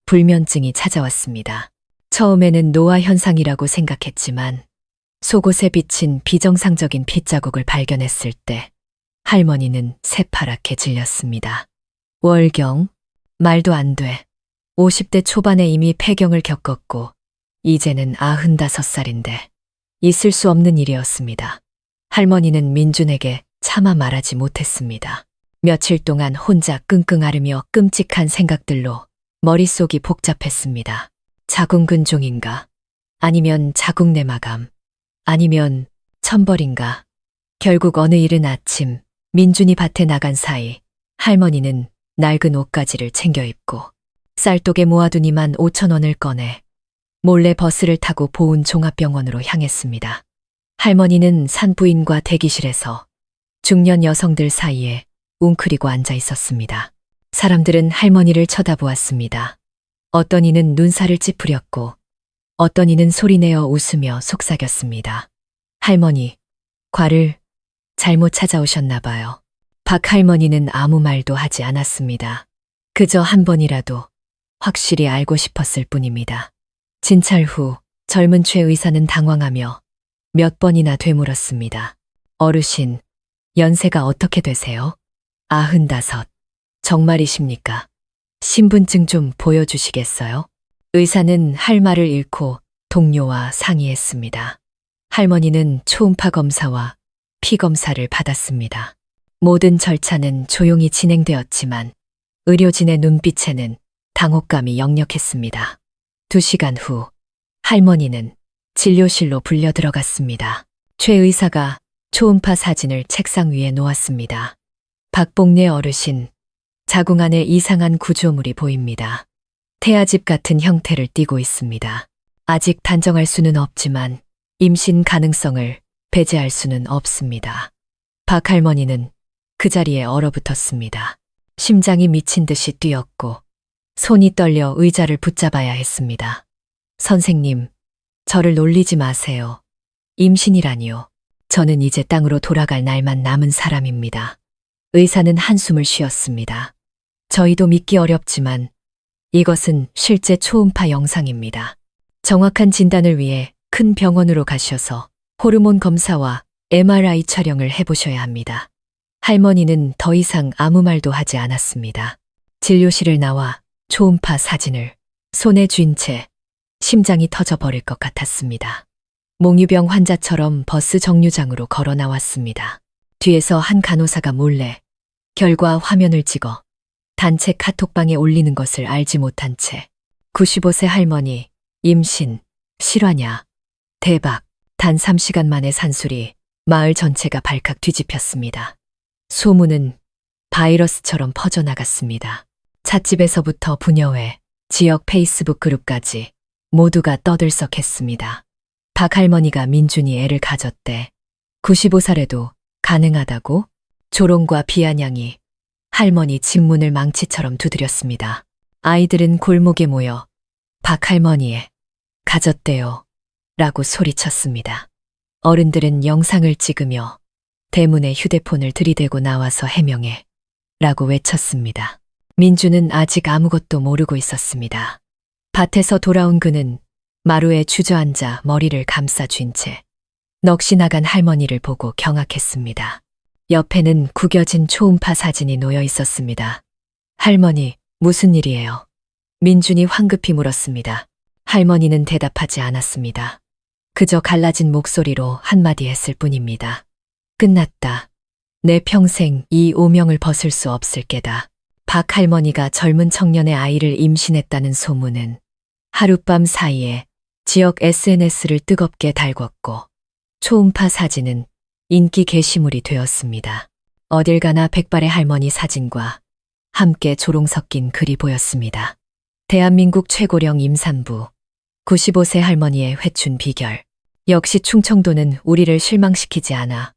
불면증이 찾아왔습니다. 처음에는 노화 현상이라고 생각했지만, 속옷에 비친 비정상적인 핏자국을 발견했을 때, 할머니는 새파랗게 질렸습니다. 월경, 말도 안 돼. 50대 초반에 이미 폐경을 겪었고, 이제는 95살인데 있을 수 없는 일이었습니다. 할머니는 민준에게 차마 말하지 못했습니다. 며칠 동안 혼자 끙끙 앓으며 끔찍한 생각들로 머릿속이 복잡했습니다. 자궁근종인가? 아니면 자궁내마감? 아니면 천벌인가? 결국 어느 이른 아침 민준이 밭에 나간 사이 할머니는 낡은 옷가지를 챙겨 입고 쌀독에 모아둔 25,000원을 꺼내 몰래 버스를 타고 보은 종합병원으로 향했습니다. 할머니는 산부인과 대기실에서 중년 여성들 사이에 웅크리고 앉아 있었습니다. 사람들은 할머니를 쳐다보았습니다. 어떤 이는 눈살을 찌푸렸고 어떤 이는 소리내어 웃으며 속삭였습니다. 할머니, 과를 잘못 찾아오셨나 봐요. 박 할머니는 아무 말도 하지 않았습니다. 그저 한 번이라도 확실히 알고 싶었을 뿐입니다. 진찰 후 젊은 최 의사는 당황하며 몇 번이나 되물었습니다. 어르신, 연세가 어떻게 되세요? 95. 정말이십니까? 신분증 좀 보여주시겠어요? 의사는 할 말을 잃고 동료와 상의했습니다. 할머니는 초음파 검사와 피 검사를 받았습니다. 모든 절차는 조용히 진행되었지만 의료진의 눈빛에는 당혹감이 역력했습니다. 2시간 후 할머니는 진료실로 불려 들어갔습니다. 최 의사가 초음파 사진을 책상 위에 놓았습니다. 박복례 어르신, 자궁 안에 이상한 구조물이 보입니다. 태아집 같은 형태를 띠고 있습니다. 아직 단정할 수는 없지만 임신 가능성을 배제할 수는 없습니다. 박 할머니는 그 자리에 얼어붙었습니다. 심장이 미친 듯이 뛰었고 손이 떨려 의자를 붙잡아야 했습니다. 선생님, 저를 놀리지 마세요. 임신이라니요. 저는 이제 땅으로 돌아갈 날만 남은 사람입니다. 의사는 한숨을 쉬었습니다. 저희도 믿기 어렵지만 이것은 실제 초음파 영상입니다. 정확한 진단을 위해 큰 병원으로 가셔서 호르몬 검사와 MRI 촬영을 해보셔야 합니다. 할머니는 더 이상 아무 말도 하지 않았습니다. 진료실을 나와 초음파 사진을 손에 쥔 채 심장이 터져버릴 것 같았습니다. 몽유병 환자처럼 버스 정류장으로 걸어 나왔습니다. 뒤에서 한 간호사가 몰래 결과 화면을 찍어 단체 카톡방에 올리는 것을 알지 못한 채 95세 할머니, 임신, 실화냐, 대박, 단 3시간 만에 산술이 마을 전체가 발칵 뒤집혔습니다. 소문은 바이러스처럼 퍼져나갔습니다. 찻집에서부터 부녀회, 지역 페이스북 그룹까지 모두가 떠들썩했습니다. 박 할머니가 민준이 애를 가졌대. 95살에도 가능하다고? 조롱과 비아냥이 할머니 집문을 망치처럼 두드렸습니다. 아이들은 골목에 모여 박 할머니의 가졌대요 라고 소리쳤습니다. 어른들은 영상을 찍으며 대문에 휴대폰을 들이대고 나와서 해명해 라고 외쳤습니다. 민주는 아직 아무것도 모르고 있었습니다. 밭에서 돌아온 그는 마루에 주저앉아 머리를 감싸 쥔 채 넋이 나간 할머니를 보고 경악했습니다. 옆에는 구겨진 초음파 사진이 놓여 있었습니다. 할머니, 무슨 일이에요? 민준이 황급히 물었습니다. 할머니는 대답하지 않았습니다. 그저 갈라진 목소리로 한마디 했을 뿐입니다. 끝났다. 내 평생 이 오명을 벗을 수 없을 게다. 박 할머니가 젊은 청년의 아이를 임신했다는 소문은 하룻밤 사이에 지역 SNS를 뜨겁게 달궜고 초음파 사진은 인기 게시물이 되었습니다. 어딜 가나 백발의 할머니 사진과 함께 조롱 섞인 글이 보였습니다. 대한민국 최고령 임산부 95세 할머니의 회춘 비결. 역시 충청도는 우리를 실망시키지 않아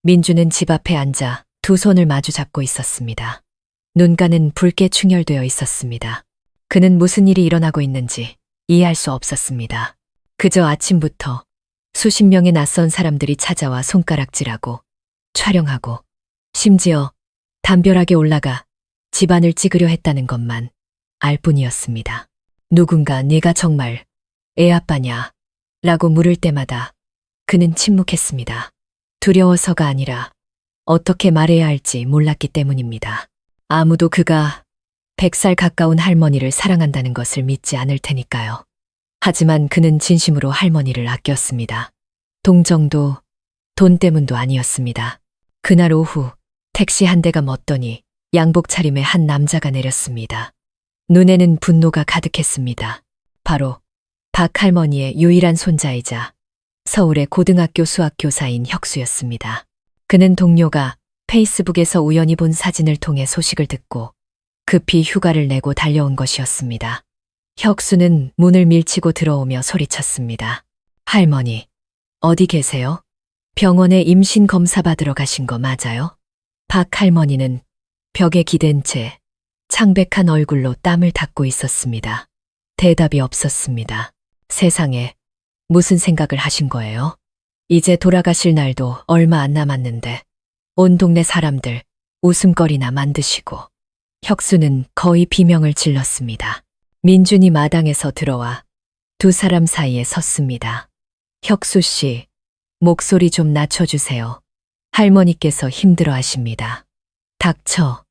민주는 집 앞에 앉아 두 손을 마주 잡고 있었습니다. 눈가는 붉게 충혈되어 있었습니다. 그는 무슨 일이 일어나고 있는지 이해할 수 없었습니다. 그저 아침부터 수십 명의 낯선 사람들이 찾아와 손가락질하고 촬영하고 심지어 담벼락에 올라가 집안을 찍으려 했다는 것만 알 뿐이었습니다. 누군가 네가 정말 애 아빠냐? 라고 물을 때마다 그는 침묵했습니다. 두려워서가 아니라 어떻게 말해야 할지 몰랐기 때문입니다. 아무도 그가 100살 가까운 할머니를 사랑한다는 것을 믿지 않을 테니까요. 하지만 그는 진심으로 할머니를 아꼈습니다. 동정도 돈 때문도 아니었습니다. 그날 오후 택시 한 대가 멎더니 양복 차림의 한 남자가 내렸습니다. 눈에는 분노가 가득했습니다. 바로 박 할머니의 유일한 손자이자 서울의 고등학교 수학교사인 혁수였습니다. 그는 동료가 페이스북에서 우연히 본 사진을 통해 소식을 듣고 급히 휴가를 내고 달려온 것이었습니다. 혁수는 문을 밀치고 들어오며 소리쳤습니다. 할머니, 어디 계세요? 병원에 임신 검사 받으러 가신 거 맞아요? 박 할머니는 벽에 기댄 채 창백한 얼굴로 땀을 닦고 있었습니다. 대답이 없었습니다. 세상에, 무슨 생각을 하신 거예요? 이제 돌아가실 날도 얼마 안 남았는데 온 동네 사람들 웃음거리나 만드시고. 혁수는 거의 비명을 질렀습니다. 민준이 마당에서 들어와 두 사람 사이에 섰습니다. 혁수 씨, 목소리 좀 낮춰주세요. 할머니께서 힘들어 하십니다. 닥쳐.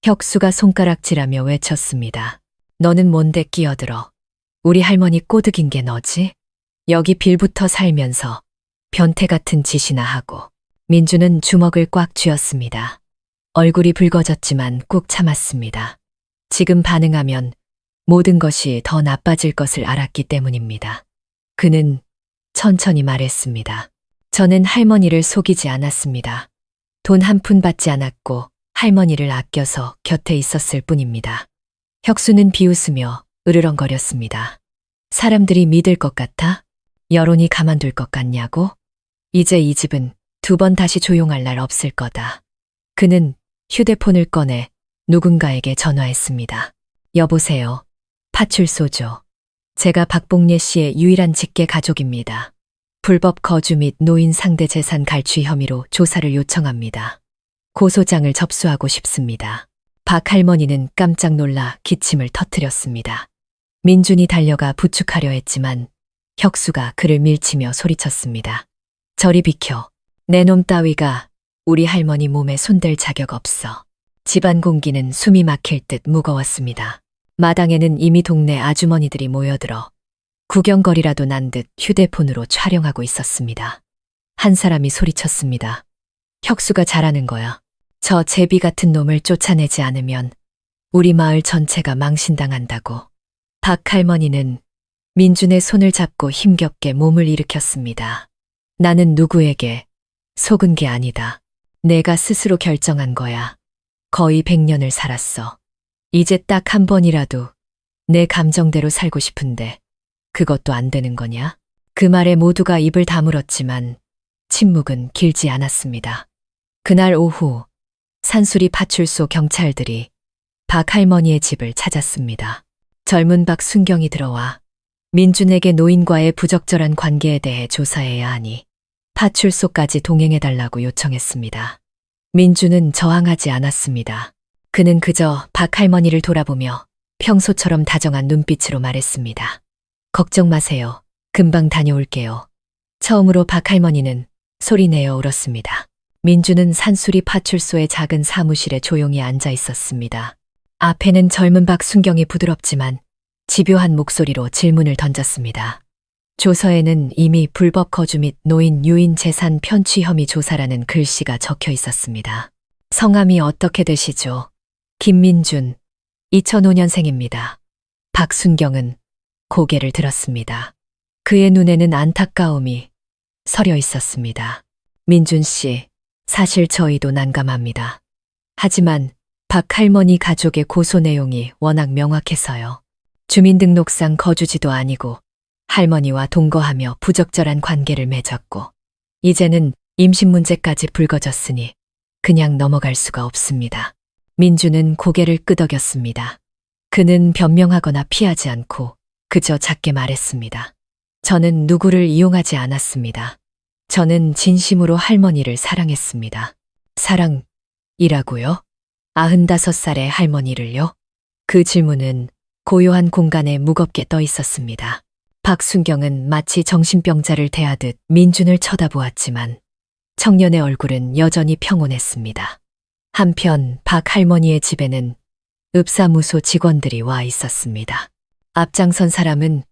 혁수가 손가락질하며 외쳤습니다. 너는 뭔데 끼어들어? 우리 할머니 꼬드긴 게 너지? 여기 빌부터 살면서 변태 같은 짓이나 하고. 민주는 주먹을 꽉 쥐었습니다. 얼굴이 붉어졌지만 꾹 참았습니다. 지금 반응하면 모든 것이 더 나빠질 것을 알았기 때문입니다. 그는 천천히 말했습니다. 저는 할머니를 속이지 않았습니다. 돈 한 푼 받지 않았고 할머니를 아껴서 곁에 있었을 뿐입니다. 혁수는 비웃으며 으르렁거렸습니다. 사람들이 믿을 것 같아? 여론이 가만둘 것 같냐고? 이제 이 집은 두 번 다시 조용할 날 없을 거다. 그는 휴대폰을 꺼내 누군가에게 전화했습니다. 여보세요. 파출소죠. 제가 박봉례 씨의 유일한 직계 가족입니다. 불법 거주 및 노인 상대 재산 갈취 혐의로 조사를 요청합니다. 고소장을 접수하고 싶습니다. 박 할머니는 깜짝 놀라 기침을 터뜨렸습니다. 민준이 달려가 부축하려 했지만 혁수가 그를 밀치며 소리쳤습니다. 저리 비켜. 내 놈 따위가 우리 할머니 몸에 손댈 자격 없어. 집안 공기는 숨이 막힐 듯 무거웠습니다. 마당에는 이미 동네 아주머니들이 모여들어 구경거리라도 난 듯 휴대폰으로 촬영하고 있었습니다. 한 사람이 소리쳤습니다. 혁수가 잘하는 거야. 저 제비 같은 놈을 쫓아내지 않으면 우리 마을 전체가 망신당한다고. 박 할머니는 민준의 손을 잡고 힘겹게 몸을 일으켰습니다. 나는 누구에게 속은 게 아니다. 내가 스스로 결정한 거야. 거의 100년을 살았어. 이제 딱 한 번이라도 내 감정대로 살고 싶은데 그것도 안 되는 거냐? 그 말에 모두가 입을 다물었지만 침묵은 길지 않았습니다. 그날 오후 산수리 파출소 경찰들이 박 할머니의 집을 찾았습니다. 젊은 박순경이 들어와 민준에게 노인과의 부적절한 관계에 대해 조사해야 하니 파출소까지 동행해달라고 요청했습니다. 민준은 저항하지 않았습니다. 그는 그저 박 할머니를 돌아보며 평소처럼 다정한 눈빛으로 말했습니다. 걱정 마세요. 금방 다녀올게요. 처음으로 박 할머니는 소리내어 울었습니다. 민준은 산수리 파출소의 작은 사무실에 조용히 앉아 있었습니다. 앞에는 젊은 박순경이 부드럽지만 집요한 목소리로 질문을 던졌습니다. 조서에는 이미 불법 거주 및 노인 유인 재산 편취 혐의 조사라는 글씨가 적혀 있었습니다. 성함이 어떻게 되시죠? 김민준, 2005년생입니다. 박순경은 고개를 들었습니다. 그의 눈에는 안타까움이 서려 있었습니다. 민준 씨, 사실 저희도 난감합니다. 하지만 박 할머니 가족의 고소 내용이 워낙 명확해서요. 주민등록상 거주지도 아니고 할머니와 동거하며 부적절한 관계를 맺었고 이제는 임신 문제까지 불거졌으니 그냥 넘어갈 수가 없습니다. 민주는 고개를 끄덕였습니다. 그는 변명하거나 피하지 않고 그저 작게 말했습니다. 저는 누구를 이용하지 않았습니다. 저는 진심으로 할머니를 사랑했습니다. 사랑이라고요? 95살의 할머니를요? 그 질문은 고요한 공간에 무겁게 떠 있었습니다. 박순경은 마치 정신병자를 대하듯 민준을 쳐다보았지만 청년의 얼굴은 여전히 평온했습니다. 한편 박 할머니의 집에는 읍사무소 직원들이 와 있었습니다. 앞장선 사람은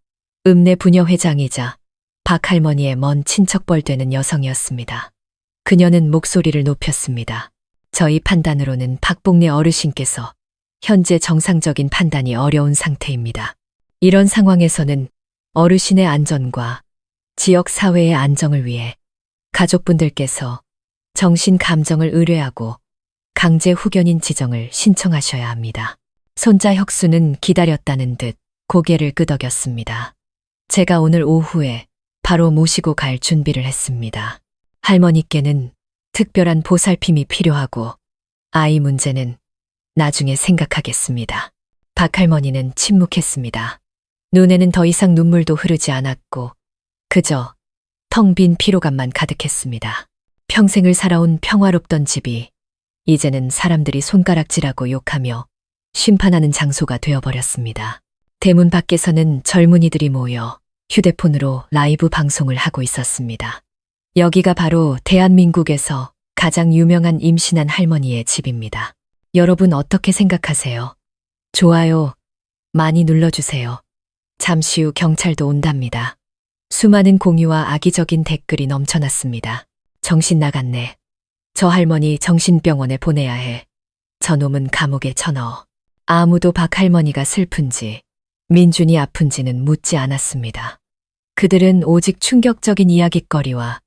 읍내 부녀회장이자 박 할머니의 먼 친척뻘 되는 여성이었습니다. 그녀는 목소리를 높였습니다. 저희 판단으로는 박복래 어르신께서 현재 정상적인 판단이 어려운 상태입니다. 이런 상황에서는 어르신의 안전과 지역 사회의 안정을 위해 가족분들께서 정신감정을 의뢰하고 강제 후견인 지정을 신청하셔야 합니다. 손자 혁수는 기다렸다는 듯 고개를 끄덕였습니다. 제가 오늘 오후에 바로 모시고 갈 준비를 했습니다. 할머니께는 특별한 보살핌이 필요하고 아이 문제는 나중에 생각하겠습니다. 박 할머니는 침묵했습니다. 눈에는 더 이상 눈물도 흐르지 않았고 그저 텅 빈 피로감만 가득했습니다. 평생을 살아온 평화롭던 집이 이제는 사람들이 손가락질하고 욕하며 심판하는 장소가 되어버렸습니다. 대문 밖에서는 젊은이들이 모여 휴대폰으로 라이브 방송을 하고 있었습니다. 여기가 바로 대한민국에서 가장 유명한 임신한 할머니의 집입니다. 여러분 어떻게 생각하세요? 좋아요 많이 눌러주세요. 잠시 후 경찰도 온답니다. 수많은 공유와 악의적인 댓글이 넘쳐났습니다. 정신 나갔네. 저 할머니 정신병원에 보내야 해. 저놈은 감옥에 쳐넣어. 아무도 박 할머니가 슬픈지 민준이 아픈지는 묻지 않았습니다. 그들은 오직 충격적인 이야깃거리와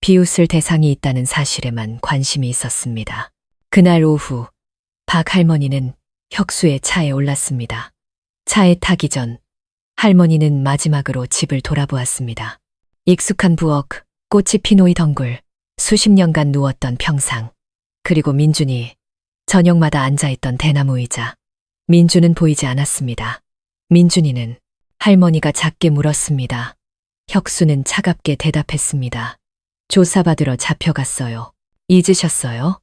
비웃을 대상이 있다는 사실에만 관심이 있었습니다. 그날 오후 박 할머니는 혁수의 차에 올랐습니다. 차에 타기 전 할머니는 마지막으로 집을 돌아보았습니다. 익숙한 부엌, 꽃이 핀 오이 덩굴, 수십 년간 누웠던 평상, 그리고 민준이 저녁마다 앉아있던 대나무 의자. 민준은 보이지 않았습니다. 민준이는 할머니가 작게 물었습니다. 혁수는 차갑게 대답했습니다. 조사받으러 잡혀갔어요. 잊으셨어요?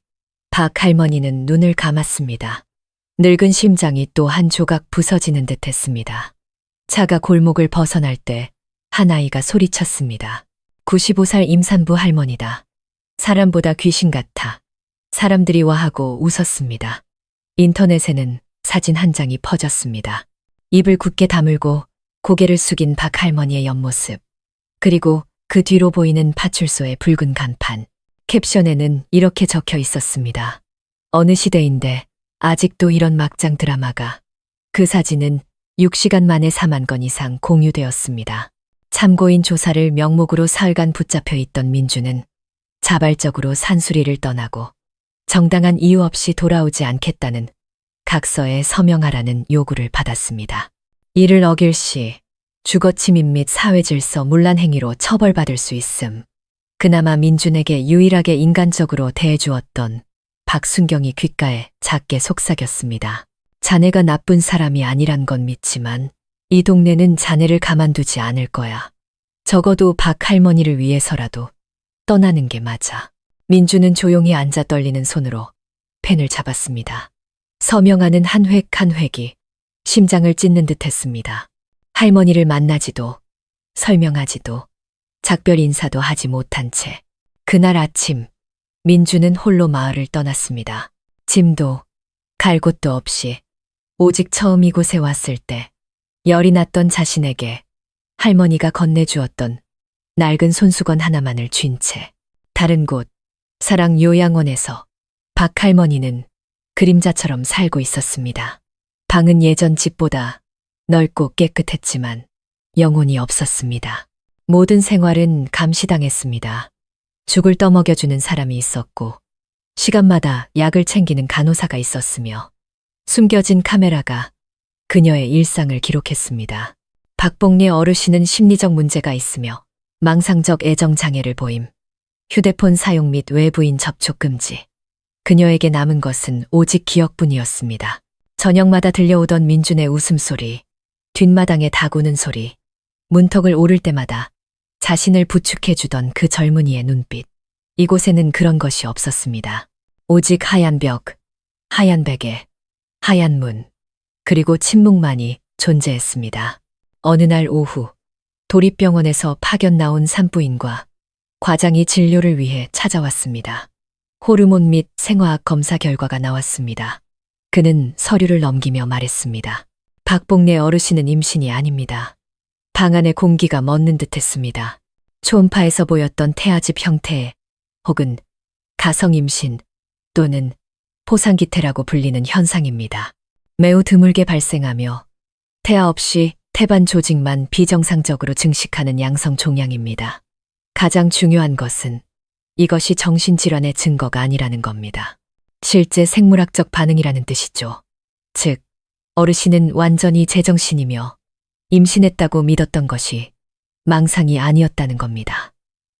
박 할머니는 눈을 감았습니다. 늙은 심장이 또 한 조각 부서지는 듯 했습니다. 차가 골목을 벗어날 때 한 아이가 소리쳤습니다. 95살 임산부 할머니다. 사람보다 귀신 같아. 사람들이 와하고 웃었습니다. 인터넷에는 사진 한 장이 퍼졌습니다. 입을 굳게 다물고 고개를 숙인 박 할머니의 옆모습. 그리고 그 뒤로 보이는 파출소의 붉은 간판. 캡션에는 이렇게 적혀 있었습니다. 어느 시대인데 아직도 이런 막장 드라마가. 그 사진은 6시간 만에 4만 건 이상 공유되었습니다. 참고인 조사를 명목으로 사흘간 붙잡혀 있던 민주는 자발적으로 산수리를 떠나고 정당한 이유 없이 돌아오지 않겠다는 각서에 서명하라는 요구를 받았습니다. 이를 어길 시 주거침입 및 사회질서 문란 행위로 처벌받을 수 있음. 그나마 민준에게 유일하게 인간적으로 대해주었던 박순경이 귓가에 작게 속삭였습니다. 자네가 나쁜 사람이 아니란 건 믿지만 이 동네는 자네를 가만두지 않을 거야. 적어도 박 할머니를 위해서라도 떠나는 게 맞아. 민주는 조용히 앉아 떨리는 손으로 펜을 잡았습니다. 서명하는 한 획 한 획이 심장을 찢는 듯 했습니다. 할머니를 만나지도 설명하지도 작별 인사도 하지 못한 채 그날 아침 민주는 홀로 마을을 떠났습니다. 짐도 갈 곳도 없이 오직 처음 이곳에 왔을 때 열이 났던 자신에게 할머니가 건네주었던 낡은 손수건 하나만을 쥔 채 다른 곳 사랑 요양원에서 박 할머니는 그림자처럼 살고 있었습니다. 방은 예전 집보다 넓고 깨끗했지만 영혼이 없었습니다. 모든 생활은 감시당했습니다. 죽을 떠먹여주는 사람이 있었고 시간마다 약을 챙기는 간호사가 있었으며 숨겨진 카메라가 그녀의 일상을 기록했습니다. 박복례 어르신은 심리적 문제가 있으며 망상적 애정 장애를 보임. 휴대폰 사용 및 외부인 접촉 금지. 그녀에게 남은 것은 오직 기억뿐이었습니다. 저녁마다 들려오던 민준의 웃음소리, 뒷마당의 닭 우는 소리, 문턱을 오를 때마다 자신을 부축해주던 그 젊은이의 눈빛. 이곳에는 그런 것이 없었습니다. 오직 하얀 벽, 하얀 베개, 하얀 문, 그리고 침묵만이 존재했습니다. 어느 날 오후, 도립병원에서 파견 나온 산부인과 과장이 진료를 위해 찾아왔습니다. 호르몬 및 생화학 검사 결과가 나왔습니다. 그는 서류를 넘기며 말했습니다. 박복례 어르신은 임신이 아닙니다. 방 안의 공기가 멎는 듯했습니다. 초음파에서 보였던 태아집 형태 혹은 가성 임신 또는 포상기태라고 불리는 현상입니다. 매우 드물게 발생하며 태아 없이 태반 조직만 비정상적으로 증식하는 양성 종양입니다. 가장 중요한 것은 이것이 정신질환의 증거가 아니라는 겁니다. 실제 생물학적 반응이라는 뜻이죠. 즉, 어르신은 완전히 제정신이며 임신했다고 믿었던 것이 망상이 아니었다는 겁니다.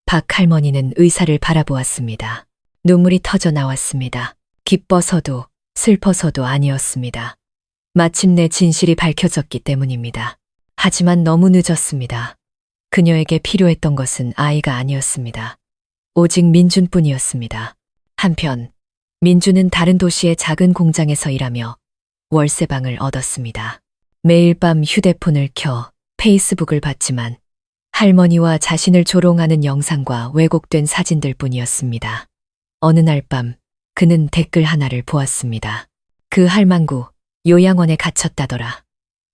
박 할머니는 의사를 바라보았습니다. 눈물이 터져 나왔습니다. 기뻐서도 슬퍼서도 아니었습니다. 마침내 진실이 밝혀졌기 때문입니다. 하지만 너무 늦었습니다. 그녀에게 필요했던 것은 아이가 아니었습니다. 오직 민준뿐이었습니다. 한편 민준은 다른 도시의 작은 공장에서 일하며 월세방을 얻었습니다. 매일 밤 휴대폰을 켜 페이스북을 봤지만 할머니와 자신을 조롱하는 영상과 왜곡된 사진들 뿐이었습니다. 어느 날 밤 그는 댓글 하나를 보았습니다. 그 할망구 요양원에 갇혔다더라.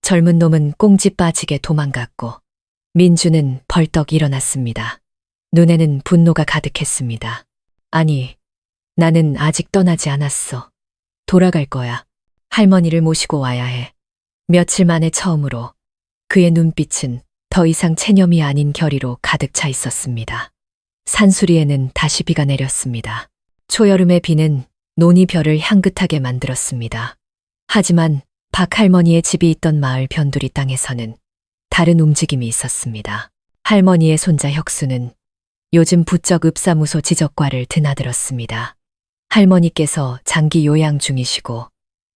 젊은 놈은 꽁지 빠지게 도망갔고 민주는 벌떡 일어났습니다. 눈에는 분노가 가득했습니다. 아니, 나는 아직 떠나지 않았어. 돌아갈 거야. 할머니를 모시고 와야 해. 며칠 만에 처음으로 그의 눈빛은 더 이상 체념이 아닌 결의로 가득 차 있었습니다. 산수리에는 다시 비가 내렸습니다. 초여름의 비는 논이 별을 향긋하게 만들었습니다. 하지만 박 할머니의 집이 있던 마을 변두리 땅에서는 다른 움직임이 있었습니다. 할머니의 손자 혁수는 요즘 부쩍 읍사무소 지적과를 드나들었습니다. 할머니께서 장기 요양 중이시고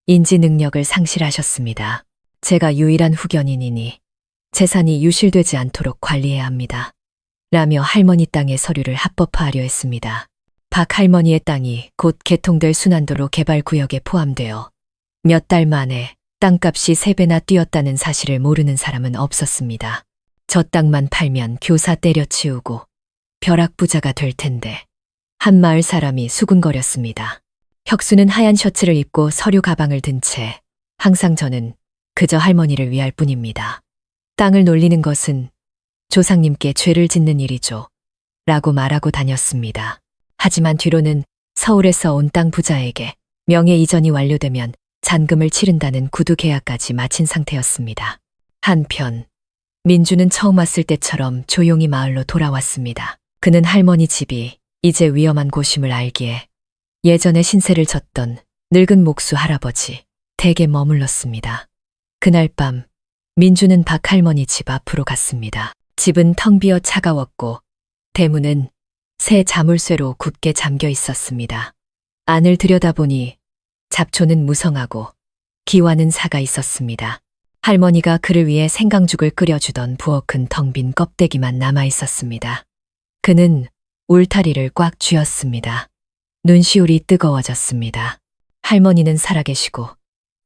인지 능력을 상실하셨습니다. 제가 유일한 후견인이니 재산이 유실되지 않도록 관리해야 합니다. 라며 할머니 땅의 서류를 합법화하려 했습니다. 박 할머니의 땅이 곧 개통될 순환도로 개발구역에 포함되어 몇 달 만에 땅값이 3배나 뛰었다는 사실을 모르는 사람은 없었습니다. 저 땅만 팔면 교사 때려치우고 벼락부자가 될 텐데. 한 마을 사람이 수군거렸습니다. 혁수는 하얀 셔츠를 입고 서류 가방을 든 채 항상 저는 그저 할머니를 위할 뿐입니다. 땅을 놀리는 것은 조상님께 죄를 짓는 일이죠. 라고 말하고 다녔습니다. 하지만 뒤로는 서울에서 온 땅 부자에게 명예 이전이 완료되면 잔금을 치른다는 구두 계약까지 마친 상태였습니다. 한편 민주는 처음 왔을 때처럼 조용히 마을로 돌아왔습니다. 그는 할머니 집이 이제 위험한 곳임을 알기에 예전에 신세를 졌던 늙은 목수 할아버지 댁에 머물렀습니다. 그날 밤 민주는 박 할머니 집 앞으로 갔습니다. 집은 텅 비어 차가웠고 대문은 새 자물쇠로 굳게 잠겨 있었습니다. 안을 들여다보니 잡초는 무성하고 기와는 사가 있었습니다. 할머니가 그를 위해 생강죽을 끓여주던 부엌은 텅 빈 껍데기만 남아 있었습니다. 그는 울타리를 꽉 쥐었습니다. 눈시울이 뜨거워졌습니다. 할머니는 살아계시고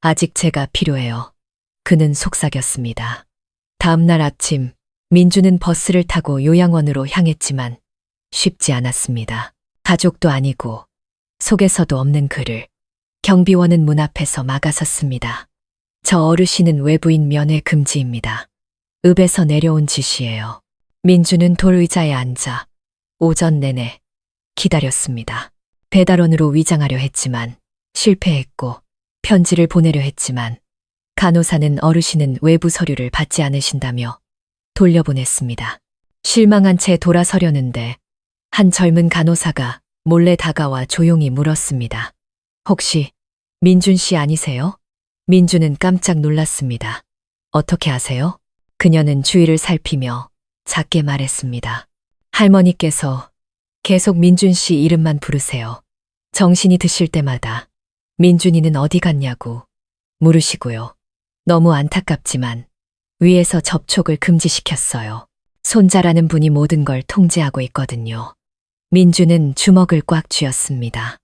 아직 제가 필요해요. 그는 속삭였습니다. 다음 날 아침 민주는 버스를 타고 요양원으로 향했지만 쉽지 않았습니다. 가족도 아니고 속에서도 없는 그를 경비원은 문 앞에서 막아섰습니다. 저 어르신은 외부인 면회 금지입니다. 읍에서 내려온 지시예요. 민주는 돌의자에 앉아 오전 내내 기다렸습니다. 배달원으로 위장하려 했지만 실패했고 편지를 보내려 했지만 간호사는 어르신은 외부 서류를 받지 않으신다며 돌려보냈습니다. 실망한 채 돌아서려는데 한 젊은 간호사가 몰래 다가와 조용히 물었습니다. 혹시 민준 씨 아니세요? 민준은 깜짝 놀랐습니다. 어떻게 아세요? 그녀는 주위를 살피며 작게 말했습니다. 할머니께서 계속 민준 씨 이름만 부르세요. 정신이 드실 때마다 민준이는 어디 갔냐고 물으시고요. 너무 안타깝지만 위에서 접촉을 금지시켰어요. 손자라는 분이 모든 걸 통제하고 있거든요. 민준은 주먹을 꽉 쥐었습니다.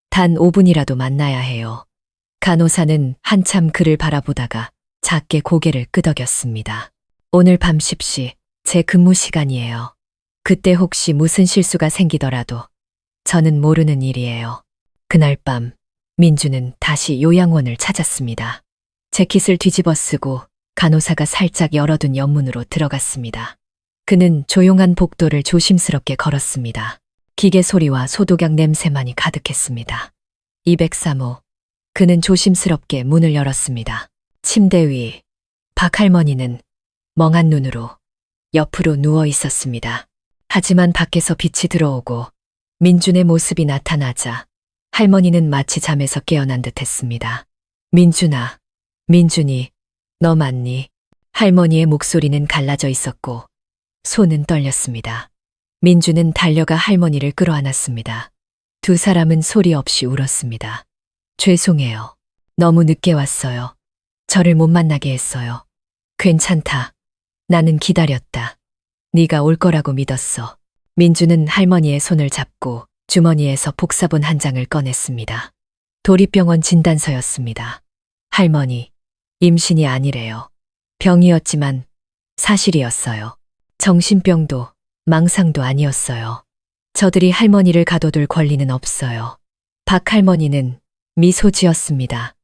단 5분이라도 만나야 해요. 간호사는 한참 그를 바라보다가 작게 고개를 끄덕였습니다. 오늘 밤 10시 제 근무 시간이에요. 그때 혹시 무슨 실수가 생기더라도 저는 모르는 일이에요. 그날 밤 민주는 다시 요양원을 찾았습니다. 재킷을 뒤집어 쓰고 간호사가 살짝 열어둔 연문으로 들어갔습니다. 그는 조용한 복도를 조심스럽게 걸었습니다. 기계 소리와 소독약 냄새만이 가득했습니다. 203호. 그는 조심스럽게 문을 열었습니다. 침대 위 박할머니는 멍한 눈으로 옆으로 누워 있었습니다. 하지만 밖에서 빛이 들어오고 민준의 모습이 나타나자 할머니는 마치 잠에서 깨어난 듯 했습니다. 민준아, 민준이, 너 맞니? 할머니의 목소리는 갈라져 있었고 손은 떨렸습니다. 민준은 달려가 할머니를 끌어안았습니다. 두 사람은 소리 없이 울었습니다. 죄송해요. 너무 늦게 왔어요. 저를 못 만나게 했어요. 괜찮다. 나는 기다렸다. 네가 올 거라고 믿었어. 민주는 할머니의 손을 잡고 주머니에서 복사본 한 장을 꺼냈습니다. 도립병원 진단서였습니다. 할머니, 임신이 아니래요. 병이었지만 사실이었어요. 정신병도 망상도 아니었어요. 저들이 할머니를 가둬둘 권리는 없어요. 박 할머니는 미소 지었습니다.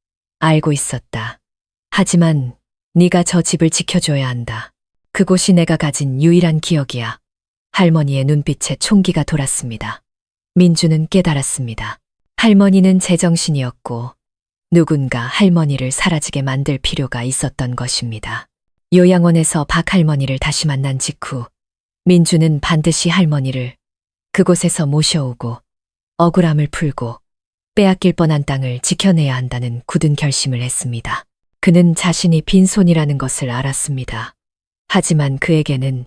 알고 있었다. 하지만 네가 저 집을 지켜줘야 한다. 그곳이 내가 가진 유일한 기억이야. 할머니의 눈빛에 총기가 돌았습니다. 민주는 깨달았습니다. 할머니는 제정신이었고 누군가 할머니를 사라지게 만들 필요가 있었던 것입니다. 요양원에서 박 할머니를 다시 만난 직후 민주는 반드시 할머니를 그곳에서 모셔오고 억울함을 풀고 빼앗길 뻔한 땅을 지켜내야 한다는 굳은 결심을 했습니다. 그는 자신이 빈손이라는 것을 알았습니다. 하지만 그에게는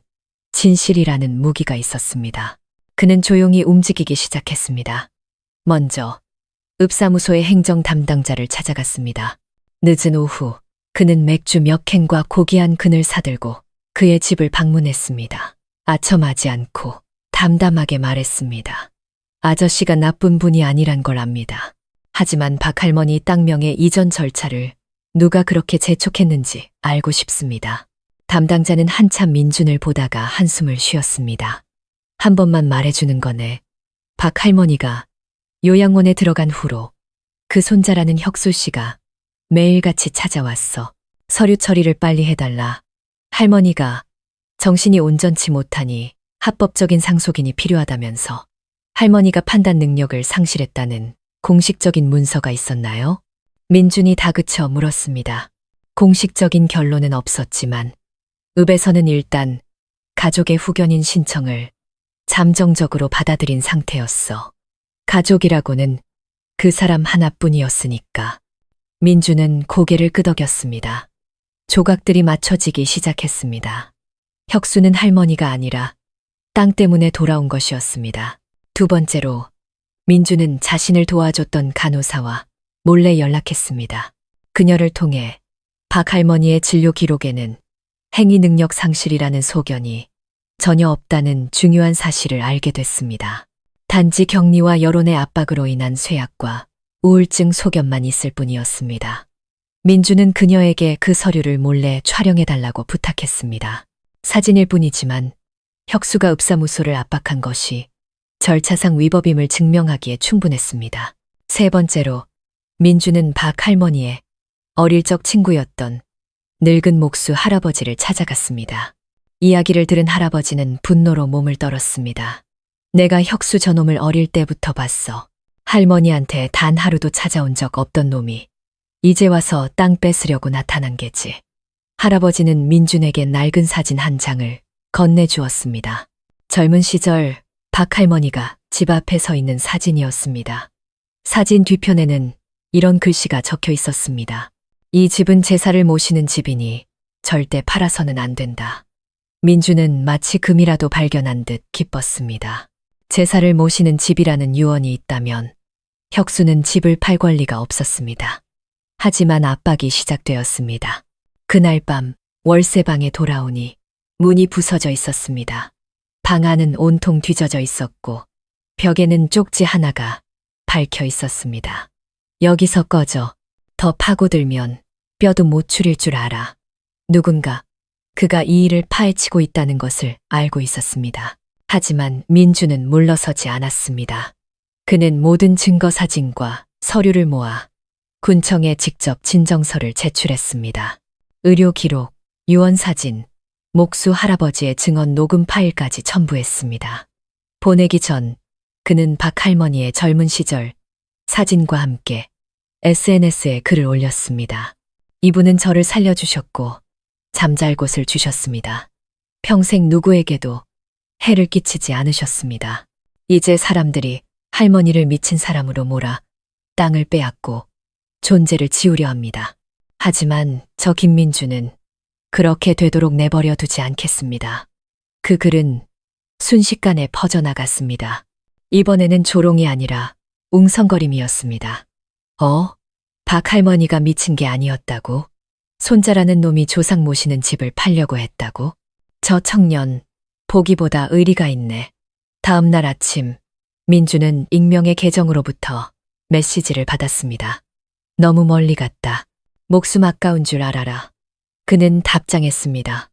진실이라는 무기가 있었습니다. 그는 조용히 움직이기 시작했습니다. 먼저 읍사무소의 행정 담당자를 찾아갔습니다. 늦은 오후 그는 맥주 몇 캔과 고귀한 근을 사들고 그의 집을 방문했습니다. 아첨하지 않고 담담하게 말했습니다. 아저씨가 나쁜 분이 아니란 걸 압니다. 하지만 박할머니 땅명의 이전 절차를 누가 그렇게 재촉했는지 알고 싶습니다. 담당자는 한참 민준을 보다가 한숨을 쉬었습니다. 한 번만 말해주는 거네. 박할머니가 요양원에 들어간 후로 그 손자라는 혁수 씨가 매일같이 찾아왔어. 서류 처리를 빨리 해달라. 할머니가 정신이 온전치 못하니 합법적인 상속인이 필요하다면서 할머니가 판단 능력을 상실했다는 공식적인 문서가 있었나요? 민준이 다그쳐 물었습니다. 공식적인 결론은 없었지만 읍에서는 일단 가족의 후견인 신청을 잠정적으로 받아들인 상태였어. 가족이라고는 그 사람 하나뿐이었으니까. 민주는 고개를 끄덕였습니다. 조각들이 맞춰지기 시작했습니다. 혁수는 할머니가 아니라 땅 때문에 돌아온 것이었습니다. 두 번째로 민주는 자신을 도와줬던 간호사와 몰래 연락했습니다. 그녀를 통해 박 할머니의 진료 기록에는 행위 능력 상실이라는 소견이 전혀 없다는 중요한 사실을 알게 됐습니다. 단지 격리와 여론의 압박으로 인한 쇠약과 우울증 소견만 있을 뿐이었습니다. 민주는 그녀에게 그 서류를 몰래 촬영해달라고 부탁했습니다. 사진일 뿐이지만 혁수가 읍사무소를 압박한 것이 절차상 위법임을 증명하기에 충분했습니다. 세 번째로 민주는 박 할머니의 어릴 적 친구였던 늙은 목수 할아버지를 찾아갔습니다. 이야기를 들은 할아버지는 분노로 몸을 떨었습니다. 내가 혁수 저놈을 어릴 때부터 봤어. 할머니한테 단 하루도 찾아온 적 없던 놈이 이제 와서 땅 뺏으려고 나타난 게지. 할아버지는 민준에게 낡은 사진 한 장을 건네주었습니다. 젊은 시절 박할머니가 집 앞에 서 있는 사진이었습니다. 사진 뒤편에는 이런 글씨가 적혀 있었습니다. 이 집은 제사를 모시는 집이니 절대 팔아서는 안 된다. 민주는 마치 금이라도 발견한 듯 기뻤습니다. 제사를 모시는 집이라는 유언이 있다면 혁수는 집을 팔 권리가 없었습니다. 하지만 압박이 시작되었습니다. 그날 밤 월세방에 돌아오니 문이 부서져 있었습니다. 방 안은 온통 뒤져져 있었고 벽에는 쪽지 하나가 박혀 있었습니다. 여기서 꺼져. 더 파고들면 뼈도 못 추릴 줄 알아. 누군가 그가 이 일을 파헤치고 있다는 것을 알고 있었습니다. 하지만 민주는 물러서지 않았습니다. 그는 모든 증거 사진과 서류를 모아 군청에 직접 진정서를 제출했습니다. 의료 기록, 유언 사진, 목수 할아버지의 증언 녹음 파일까지 첨부했습니다. 보내기 전 그는 박할머니의 젊은 시절 사진과 함께 SNS에 글을 올렸습니다. 이분은 저를 살려주셨고 잠잘 곳을 주셨습니다. 평생 누구에게도 해를 끼치지 않으셨습니다. 이제 사람들이 할머니를 미친 사람으로 몰아 땅을 빼앗고 존재를 지우려 합니다. 하지만 저 김민주는 그렇게 되도록 내버려 두지 않겠습니다. 그 글은 순식간에 퍼져나갔습니다. 이번에는 조롱이 아니라 웅성거림이었습니다. 박할머니가 미친 게 아니었다고? 손자라는 놈이 조상 모시는 집을 팔려고 했다고? 저 청년, 보기보다 의리가 있네. 다음 날 아침, 민주는 익명의 계정으로부터 메시지를 받았습니다. 너무 멀리 갔다. 목숨 아까운 줄 알아라. 그는 답장했습니다.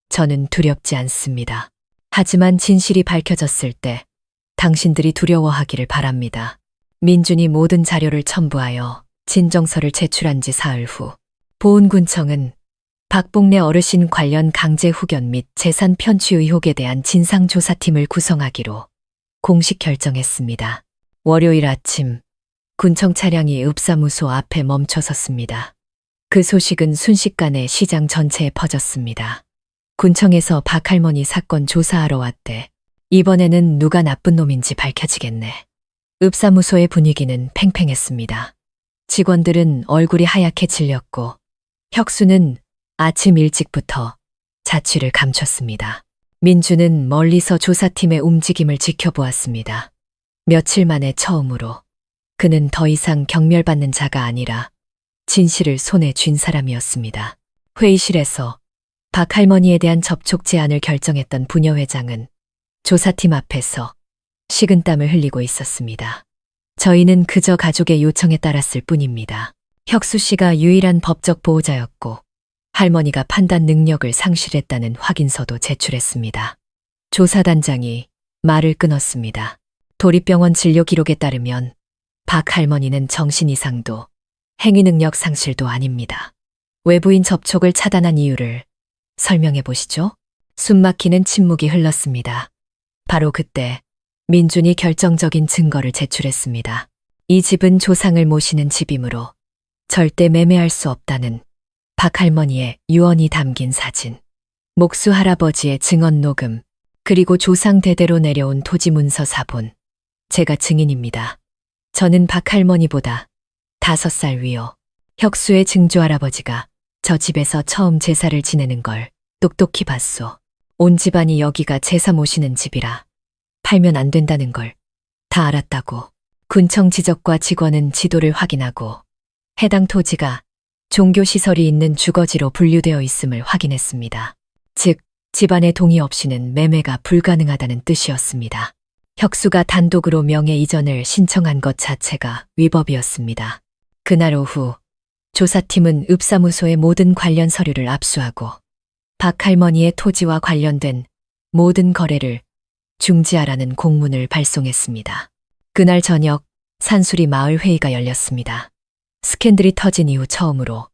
저는 두렵지 않습니다. 하지만 진실이 밝혀졌을 때 당신들이 두려워하기를 바랍니다. 민준이 모든 자료를 첨부하여 진정서를 제출한 지 사흘 후 보훈군청은 박봉래 어르신 관련 강제 후견 및 재산 편취 의혹에 대한 진상조사팀을 구성하기로 공식 결정했습니다. 월요일 아침 군청 차량이 읍사무소 앞에 멈춰섰습니다. 그 소식은 순식간에 시장 전체에 퍼졌습니다. 군청에서 박할머니 사건 조사하러 왔대. 이번에는 누가 나쁜 놈인지 밝혀지겠네. 읍사무소의 분위기는 팽팽했습니다. 직원들은 얼굴이 하얗게 질렸고 혁수는 아침 일찍부터 자취를 감췄습니다. 민주는 멀리서 조사팀의 움직임을 지켜보았습니다. 며칠 만에 처음으로 그는 더 이상 경멸받는 자가 아니라 진실을 손에 쥔 사람이었습니다. 회의실에서 박할머니에 대한 접촉 제한을 결정했던 부녀회장은 조사팀 앞에서 식은땀을 흘리고 있었습니다. 저희는 그저 가족의 요청에 따랐을 뿐입니다. 혁수 씨가 유일한 법적 보호자였고 할머니가 판단 능력을 상실했다는 확인서도 제출했습니다. 조사단장이 말을 끊었습니다. 도립병원 진료 기록에 따르면 박할머니는 정신 이상도 행위 능력 상실도 아닙니다. 외부인 접촉을 차단한 이유를 설명해 보시죠. 숨막히는 침묵이 흘렀습니다. 바로 그때 민준이 결정적인 증거를 제출했습니다. 이 집은 조상을 모시는 집이므로 절대 매매할 수 없다는 박할머니의 유언이 담긴 사진, 목수 할아버지의 증언 녹음, 그리고 조상 대대로 내려온 토지 문서 사본. 제가 증인입니다. 저는 박할머니보다 5살 위요. 혁수의 증조 할아버지가 저 집에서 처음 제사를 지내는 걸 똑똑히 봤소. 온 집안이 여기가 제사 모시는 집이라 팔면 안 된다는 걸 다 알았다고. 군청 지적과 직원은 지도를 확인하고 해당 토지가 종교시설이 있는 주거지로 분류되어 있음을 확인했습니다. 즉, 집안의 동의 없이는 매매가 불가능하다는 뜻이었습니다. 혁수가 단독으로 명예 이전을 신청한 것 자체가 위법이었습니다. 그날 오후 조사팀은 읍사무소의 모든 관련 서류를 압수하고 박할머니의 토지와 관련된 모든 거래를 중지하라는 공문을 발송했습니다. 그날 저녁 산수리 마을 회의가 열렸습니다. 스캔들이 터진 이후 처음으로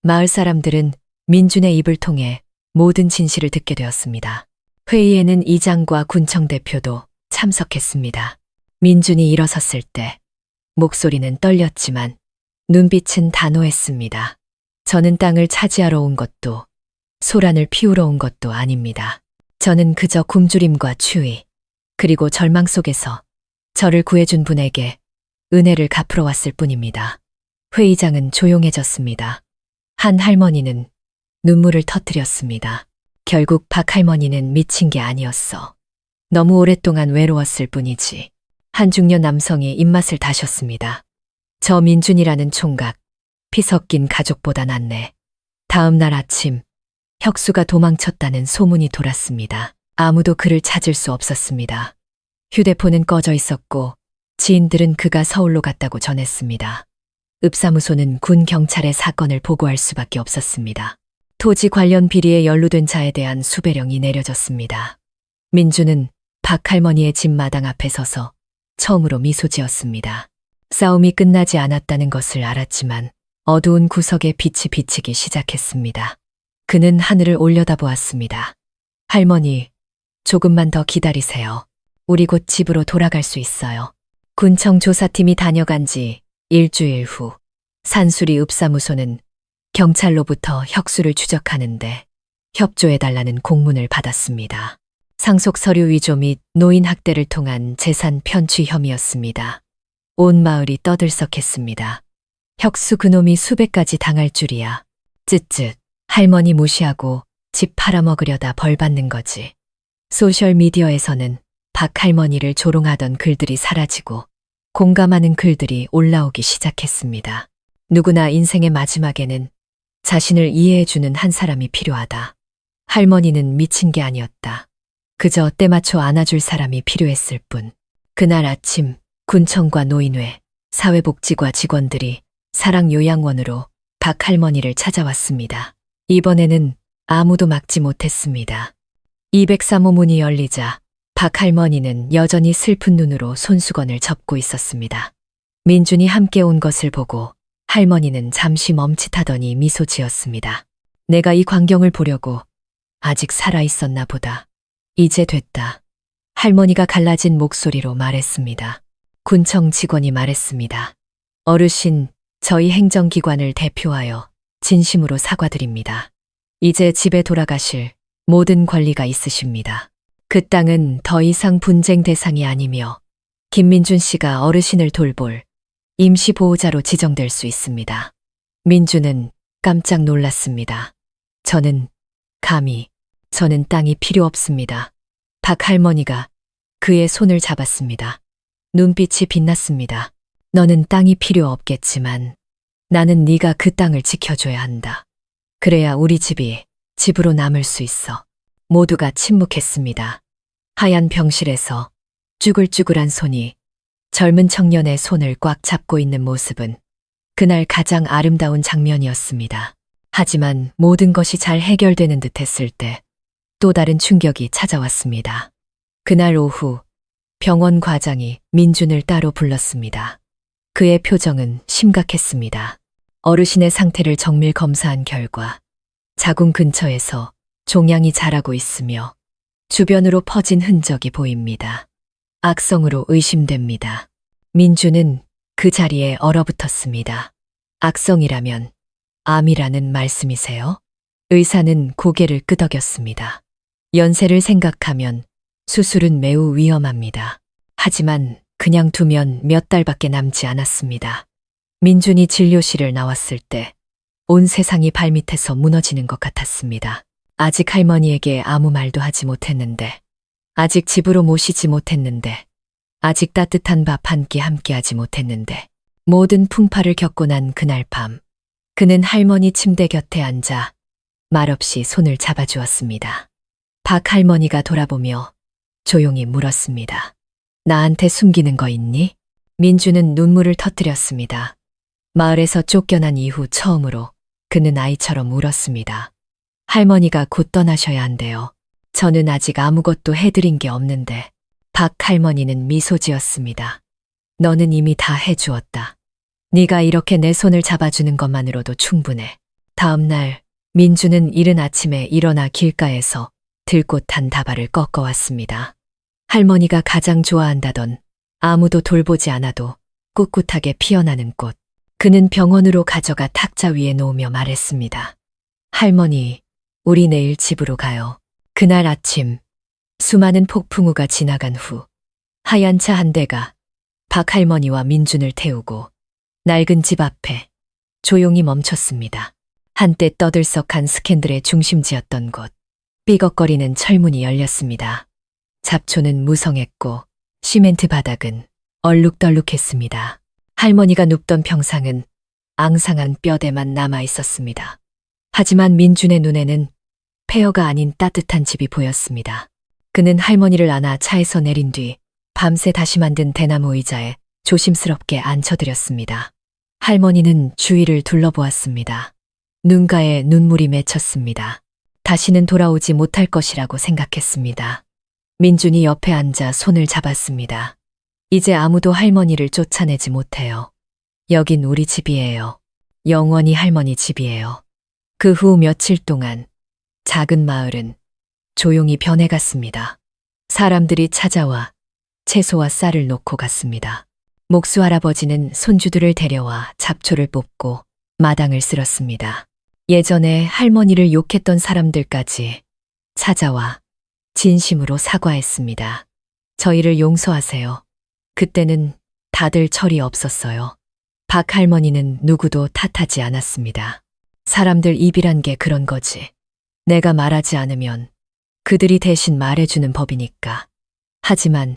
마을 사람들은 민준의 입을 통해 모든 진실을 듣게 되었습니다. 회의에는 이장과 군청 대표도 참석했습니다. 민준이 일어섰을 때 목소리는 떨렸지만 눈빛은 단호했습니다. 저는 땅을 차지하러 온 것도 소란을 피우러 온 것도 아닙니다. 저는 그저 굶주림과 추위, 그리고 절망 속에서 저를 구해준 분에게 은혜를 갚으러 왔을 뿐입니다. 회의장은 조용해졌습니다. 한 할머니는 눈물을 터뜨렸습니다. 결국 박 할머니는 미친 게 아니었어. 너무 오랫동안 외로웠을 뿐이지. 한 중년 남성이 입맛을 다셨습니다. 저 민준이라는 총각, 피 섞인 가족보다 낫네. 다음 날 아침, 혁수가 도망쳤다는 소문이 돌았습니다. 아무도 그를 찾을 수 없었습니다. 휴대폰은 꺼져 있었고 지인들은 그가 서울로 갔다고 전했습니다. 읍사무소는 군 경찰에 사건을 보고할 수밖에 없었습니다. 토지 관련 비리에 연루된 자에 대한 수배령이 내려졌습니다. 민주는 박 할머니의 집 마당 앞에 서서 처음으로 미소 지었습니다. 싸움이 끝나지 않았다는 것을 알았지만 어두운 구석에 빛이 비치기 시작했습니다. 그는 하늘을 올려다보았습니다. 할머니, 조금만 더 기다리세요. 우리 곧 집으로 돌아갈 수 있어요. 군청 조사팀이 다녀간 지 일주일 후, 산수리 읍사무소는 경찰로부터 혁수를 추적하는데 협조해달라는 공문을 받았습니다. 상속 서류 위조 및 노인 학대를 통한 재산 편취 혐의였습니다. 온 마을이 떠들썩했습니다. 혁수 그놈이 수배까지 당할 줄이야. 쯧쯧. 할머니 무시하고 집 팔아먹으려다 벌 받는 거지. 소셜미디어에서는 박 할머니를 조롱하던 글들이 사라지고 공감하는 글들이 올라오기 시작했습니다. 누구나 인생의 마지막에는 자신을 이해해주는 한 사람이 필요하다. 할머니는 미친 게 아니었다. 그저 때맞춰 안아줄 사람이 필요했을 뿐. 그날 아침 군청과 노인회, 사회복지과 직원들이 사랑요양원으로 박 할머니를 찾아왔습니다. 이번에는 아무도 막지 못했습니다. 203호 문이 열리자 박 할머니는 여전히 슬픈 눈으로 손수건을 접고 있었습니다. 민준이 함께 온 것을 보고 할머니는 잠시 멈칫하더니 미소 지었습니다. 내가 이 광경을 보려고 아직 살아있었나 보다. 이제 됐다. 할머니가 갈라진 목소리로 말했습니다. 군청 직원이 말했습니다. 어르신, 저희 행정기관을 대표하여 진심으로 사과드립니다. 이제 집에 돌아가실 모든 권리가 있으십니다. 그 땅은 더 이상 분쟁 대상이 아니며 김민준 씨가 어르신을 돌볼 임시 보호자로 지정될 수 있습니다. 민준은 깜짝 놀랐습니다. 저는 땅이 필요 없습니다. 박 할머니가 그의 손을 잡았습니다. 눈빛이 빛났습니다. 너는 땅이 필요 없겠지만 나는 네가 그 땅을 지켜줘야 한다. 그래야 우리 집이 집으로 남을 수 있어. 모두가 침묵했습니다. 하얀 병실에서 쭈글쭈글한 손이 젊은 청년의 손을 꽉 잡고 있는 모습은 그날 가장 아름다운 장면이었습니다. 하지만 모든 것이 잘 해결되는 듯 했을 때 또 다른 충격이 찾아왔습니다. 그날 오후 병원 과장이 민준을 따로 불렀습니다. 그의 표정은 심각했습니다. 어르신의 상태를 정밀 검사한 결과 자궁 근처에서 종양이 자라고 있으며 주변으로 퍼진 흔적이 보입니다. 악성으로 의심됩니다. 민준은 그 자리에 얼어붙었습니다. 악성이라면 암이라는 말씀이세요? 의사는 고개를 끄덕였습니다. 연세를 생각하면 수술은 매우 위험합니다. 하지만 그냥 두면 몇 달밖에 남지 않았습니다. 민준이 진료실을 나왔을 때 온 세상이 발밑에서 무너지는 것 같았습니다. 아직 할머니에게 아무 말도 하지 못했는데, 아직 집으로 모시지 못했는데, 아직 따뜻한 밥 한 끼 함께하지 못했는데, 모든 풍파를 겪고 난 그날 밤, 그는 할머니 침대 곁에 앉아 말없이 손을 잡아주었습니다. 박 할머니가 돌아보며 조용히 물었습니다. 나한테 숨기는 거 있니? 민주는 눈물을 터뜨렸습니다. 마을에서 쫓겨난 이후 처음으로 그는 아이처럼 울었습니다. 할머니가 곧 떠나셔야 한대요. 저는 아직 아무것도 해드린 게 없는데. 박 할머니는 미소 지었습니다. 너는 이미 다 해주었다. 네가 이렇게 내 손을 잡아주는 것만으로도 충분해. 다음 날 민주는 이른 아침에 일어나 길가에서 들꽃 한 다발을 꺾어왔습니다. 할머니가 가장 좋아한다던 아무도 돌보지 않아도 꿋꿋하게 피어나는 꽃. 그는 병원으로 가져가 탁자 위에 놓으며 말했습니다. 할머니, 우리 내일 집으로 가요. 그날 아침, 수많은 폭풍우가 지나간 후, 하얀 차 한 대가 박 할머니와 민준을 태우고 낡은 집 앞에 조용히 멈췄습니다. 한때 떠들썩한 스캔들의 중심지였던 곳. 삐걱거리는 철문이 열렸습니다. 잡초는 무성했고 시멘트 바닥은 얼룩덜룩했습니다. 할머니가 눕던 평상은 앙상한 뼈대만 남아 있었습니다. 하지만 민준의 눈에는 폐허가 아닌 따뜻한 집이 보였습니다. 그는 할머니를 안아 차에서 내린 뒤 밤새 다시 만든 대나무 의자에 조심스럽게 앉혀드렸습니다. 할머니는 주위를 둘러보았습니다. 눈가에 눈물이 맺혔습니다. 다시는 돌아오지 못할 것이라고 생각했습니다. 민준이 옆에 앉아 손을 잡았습니다. 이제 아무도 할머니를 쫓아내지 못해요. 여긴 우리 집이에요. 영원히 할머니 집이에요. 그 후 며칠 동안 작은 마을은 조용히 변해갔습니다. 사람들이 찾아와 채소와 쌀을 놓고 갔습니다. 목수 할아버지는 손주들을 데려와 잡초를 뽑고 마당을 쓸었습니다. 예전에 할머니를 욕했던 사람들까지 찾아와 진심으로 사과했습니다. 저희를 용서하세요. 그때는 다들 철이 없었어요. 박 할머니는 누구도 탓하지 않았습니다. 사람들 입이란 게 그런 거지. 내가 말하지 않으면 그들이 대신 말해주는 법이니까. 하지만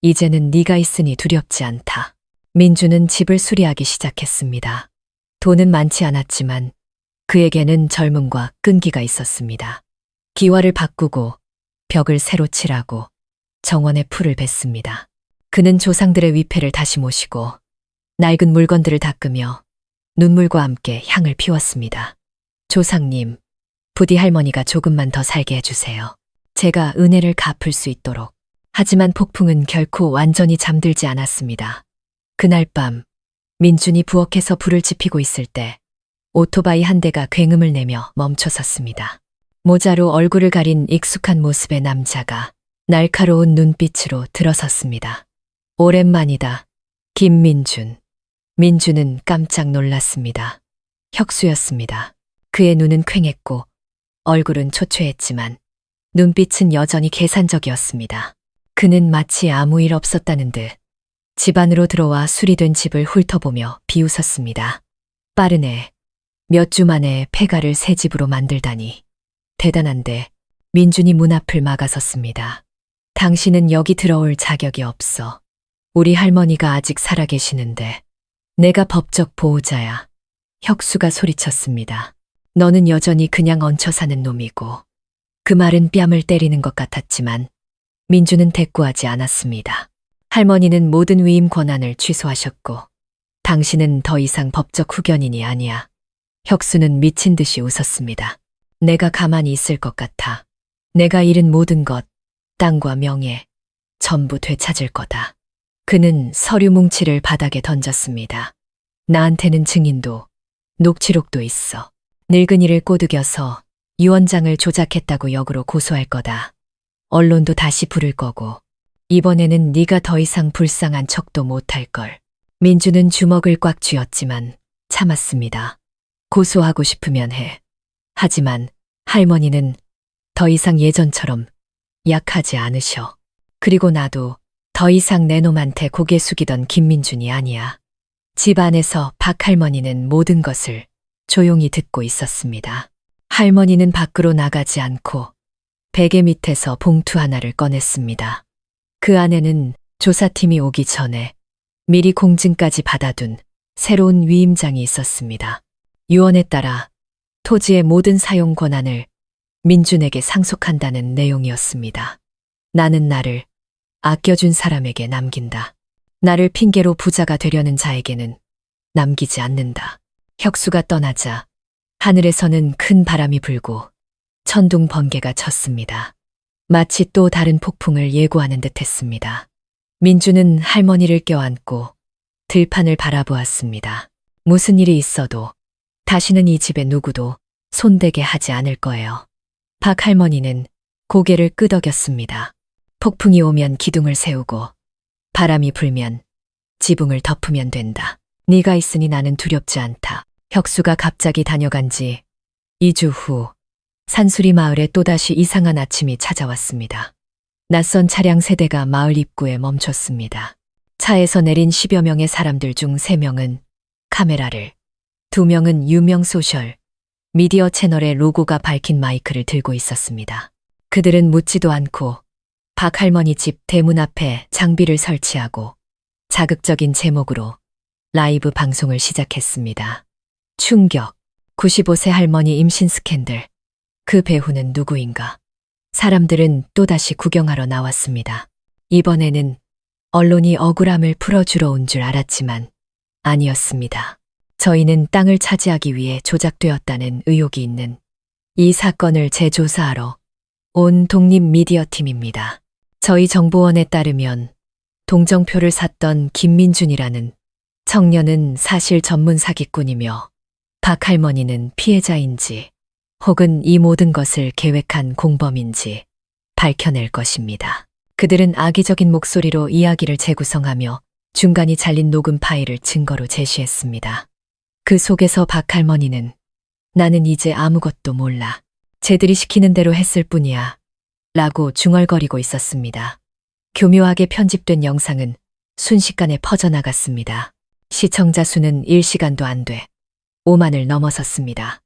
이제는 네가 있으니 두렵지 않다. 민주는 집을 수리하기 시작했습니다. 돈은 많지 않았지만 그에게는 젊음과 끈기가 있었습니다. 기와를 바꾸고 벽을 새로 칠하고 정원에 풀을 뱄습니다. 그는 조상들의 위패를 다시 모시고 낡은 물건들을 닦으며 눈물과 함께 향을 피웠습니다. 조상님, 부디 할머니가 조금만 더 살게 해주세요. 제가 은혜를 갚을 수 있도록. 하지만 폭풍은 결코 완전히 잠들지 않았습니다. 그날 밤, 민준이 부엌에서 불을 지피고 있을 때 오토바이 한 대가 굉음을 내며 멈춰섰습니다. 모자로 얼굴을 가린 익숙한 모습의 남자가 날카로운 눈빛으로 들어섰습니다. 오랜만이다. 김민준. 민준은 깜짝 놀랐습니다. 혁수였습니다. 그의 눈은 퀭했고 얼굴은 초췌했지만 눈빛은 여전히 계산적이었습니다. 그는 마치 아무 일 없었다는 듯 집 안으로 들어와 수리된 집을 훑어보며 비웃었습니다. 빠르네. 몇 주 만에 폐가를 새 집으로 만들다니. 대단한데. 민준이 문 앞을 막아섰습니다. 당신은 여기 들어올 자격이 없어. 우리 할머니가 아직 살아계시는데. 내가 법적 보호자야. 혁수가 소리쳤습니다. 너는 여전히 그냥 얹혀 사는 놈이고. 그 말은 뺨을 때리는 것 같았지만 민주는 대꾸하지 않았습니다. 할머니는 모든 위임 권한을 취소하셨고 당신은 더 이상 법적 후견인이 아니야. 혁수는 미친 듯이 웃었습니다. 내가 가만히 있을 것 같아. 내가 잃은 모든 것, 땅과 명예, 전부 되찾을 거다. 그는 서류 뭉치를 바닥에 던졌습니다. 나한테는 증인도, 녹취록도 있어. 늙은이를 꼬드겨서 유언장을 조작했다고 역으로 고소할 거다. 언론도 다시 부를 거고 이번에는 네가 더 이상 불쌍한 척도 못할 걸. 민주는 주먹을 꽉 쥐었지만 참았습니다. 고소하고 싶으면 해. 하지만 할머니는 더 이상 예전처럼 약하지 않으셔. 그리고 나도 더 이상 내 놈한테 고개 숙이던 김민준이 아니야. 집 안에서 박 할머니는 모든 것을 조용히 듣고 있었습니다. 할머니는 밖으로 나가지 않고 베개 밑에서 봉투 하나를 꺼냈습니다. 그 안에는 조사팀이 오기 전에 미리 공증까지 받아둔 새로운 위임장이 있었습니다. 유언에 따라 토지의 모든 사용 권한을 민준에게 상속한다는 내용이었습니다. 나는 나를 아껴준 사람에게 남긴다. 나를 핑계로 부자가 되려는 자에게는 남기지 않는다. 혁수가 떠나자 하늘에서는 큰 바람이 불고 천둥 번개가 쳤습니다. 마치 또 다른 폭풍을 예고하는 듯했습니다. 민주는 할머니를 껴안고 들판을 바라보았습니다. 무슨 일이 있어도 다시는 이 집에 누구도 손대게 하지 않을 거예요. 박 할머니는 고개를 끄덕였습니다. 폭풍이 오면 기둥을 세우고 바람이 불면 지붕을 덮으면 된다. 네가 있으니 나는 두렵지 않다. 혁수가 갑자기 다녀간 지 2주 후 산수리 마을에 또다시 이상한 아침이 찾아왔습니다. 낯선 차량 세대가 마을 입구에 멈췄습니다. 차에서 내린 10여 명의 사람들 중 3명은 카메라를, 2명은 유명 소셜 미디어 채널의 로고가 밝힌 마이크를 들고 있었습니다. 그들은 묻지도 않고 박 할머니 집 대문 앞에 장비를 설치하고 자극적인 제목으로 라이브 방송을 시작했습니다. 충격, 95세 할머니 임신 스캔들. 그 배우는 누구인가? 사람들은 또다시 구경하러 나왔습니다. 이번에는 언론이 억울함을 풀어주러 온 줄 알았지만 아니었습니다. 저희는 땅을 차지하기 위해 조작되었다는 의혹이 있는 이 사건을 재조사하러 온 독립 미디어 팀입니다. 저희 정보원에 따르면 동정표를 샀던 김민준이라는 청년은 사실 전문 사기꾼이며 박 할머니는 피해자인지 혹은 이 모든 것을 계획한 공범인지 밝혀낼 것입니다. 그들은 악의적인 목소리로 이야기를 재구성하며 중간이 잘린 녹음 파일을 증거로 제시했습니다. 그 속에서 박 할머니는 나는 이제 아무것도 몰라. 쟤들이 시키는 대로 했을 뿐이야. 라고 중얼거리고 있었습니다. 교묘하게 편집된 영상은 순식간에 퍼져나갔습니다. 시청자 수는 1시간도 안 돼 5만을 넘어섰습니다.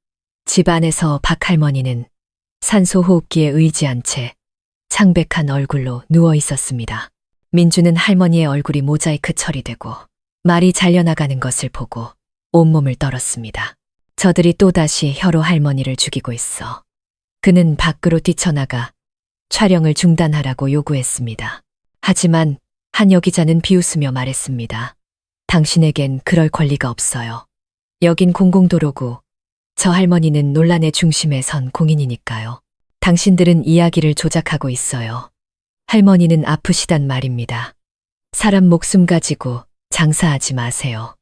집 안에서 박 할머니는 산소 호흡기에 의지한 채 창백한 얼굴로 누워 있었습니다. 민주는 할머니의 얼굴이 모자이크 처리되고 말이 잘려나가는 것을 보고 온몸을 떨었습니다. 저들이 또다시 혀로 할머니를 죽이고 있어. 그는 밖으로 뛰쳐나가 촬영을 중단하라고 요구했습니다. 하지만 한여 기자는 비웃으며 말했습니다. 당신에겐 그럴 권리가 없어요. 여긴 공공도로고 저 할머니는 논란의 중심에 선 공인이니까요. 당신들은 이야기를 조작하고 있어요. 할머니는 아프시단 말입니다. 사람 목숨 가지고 장사하지 마세요.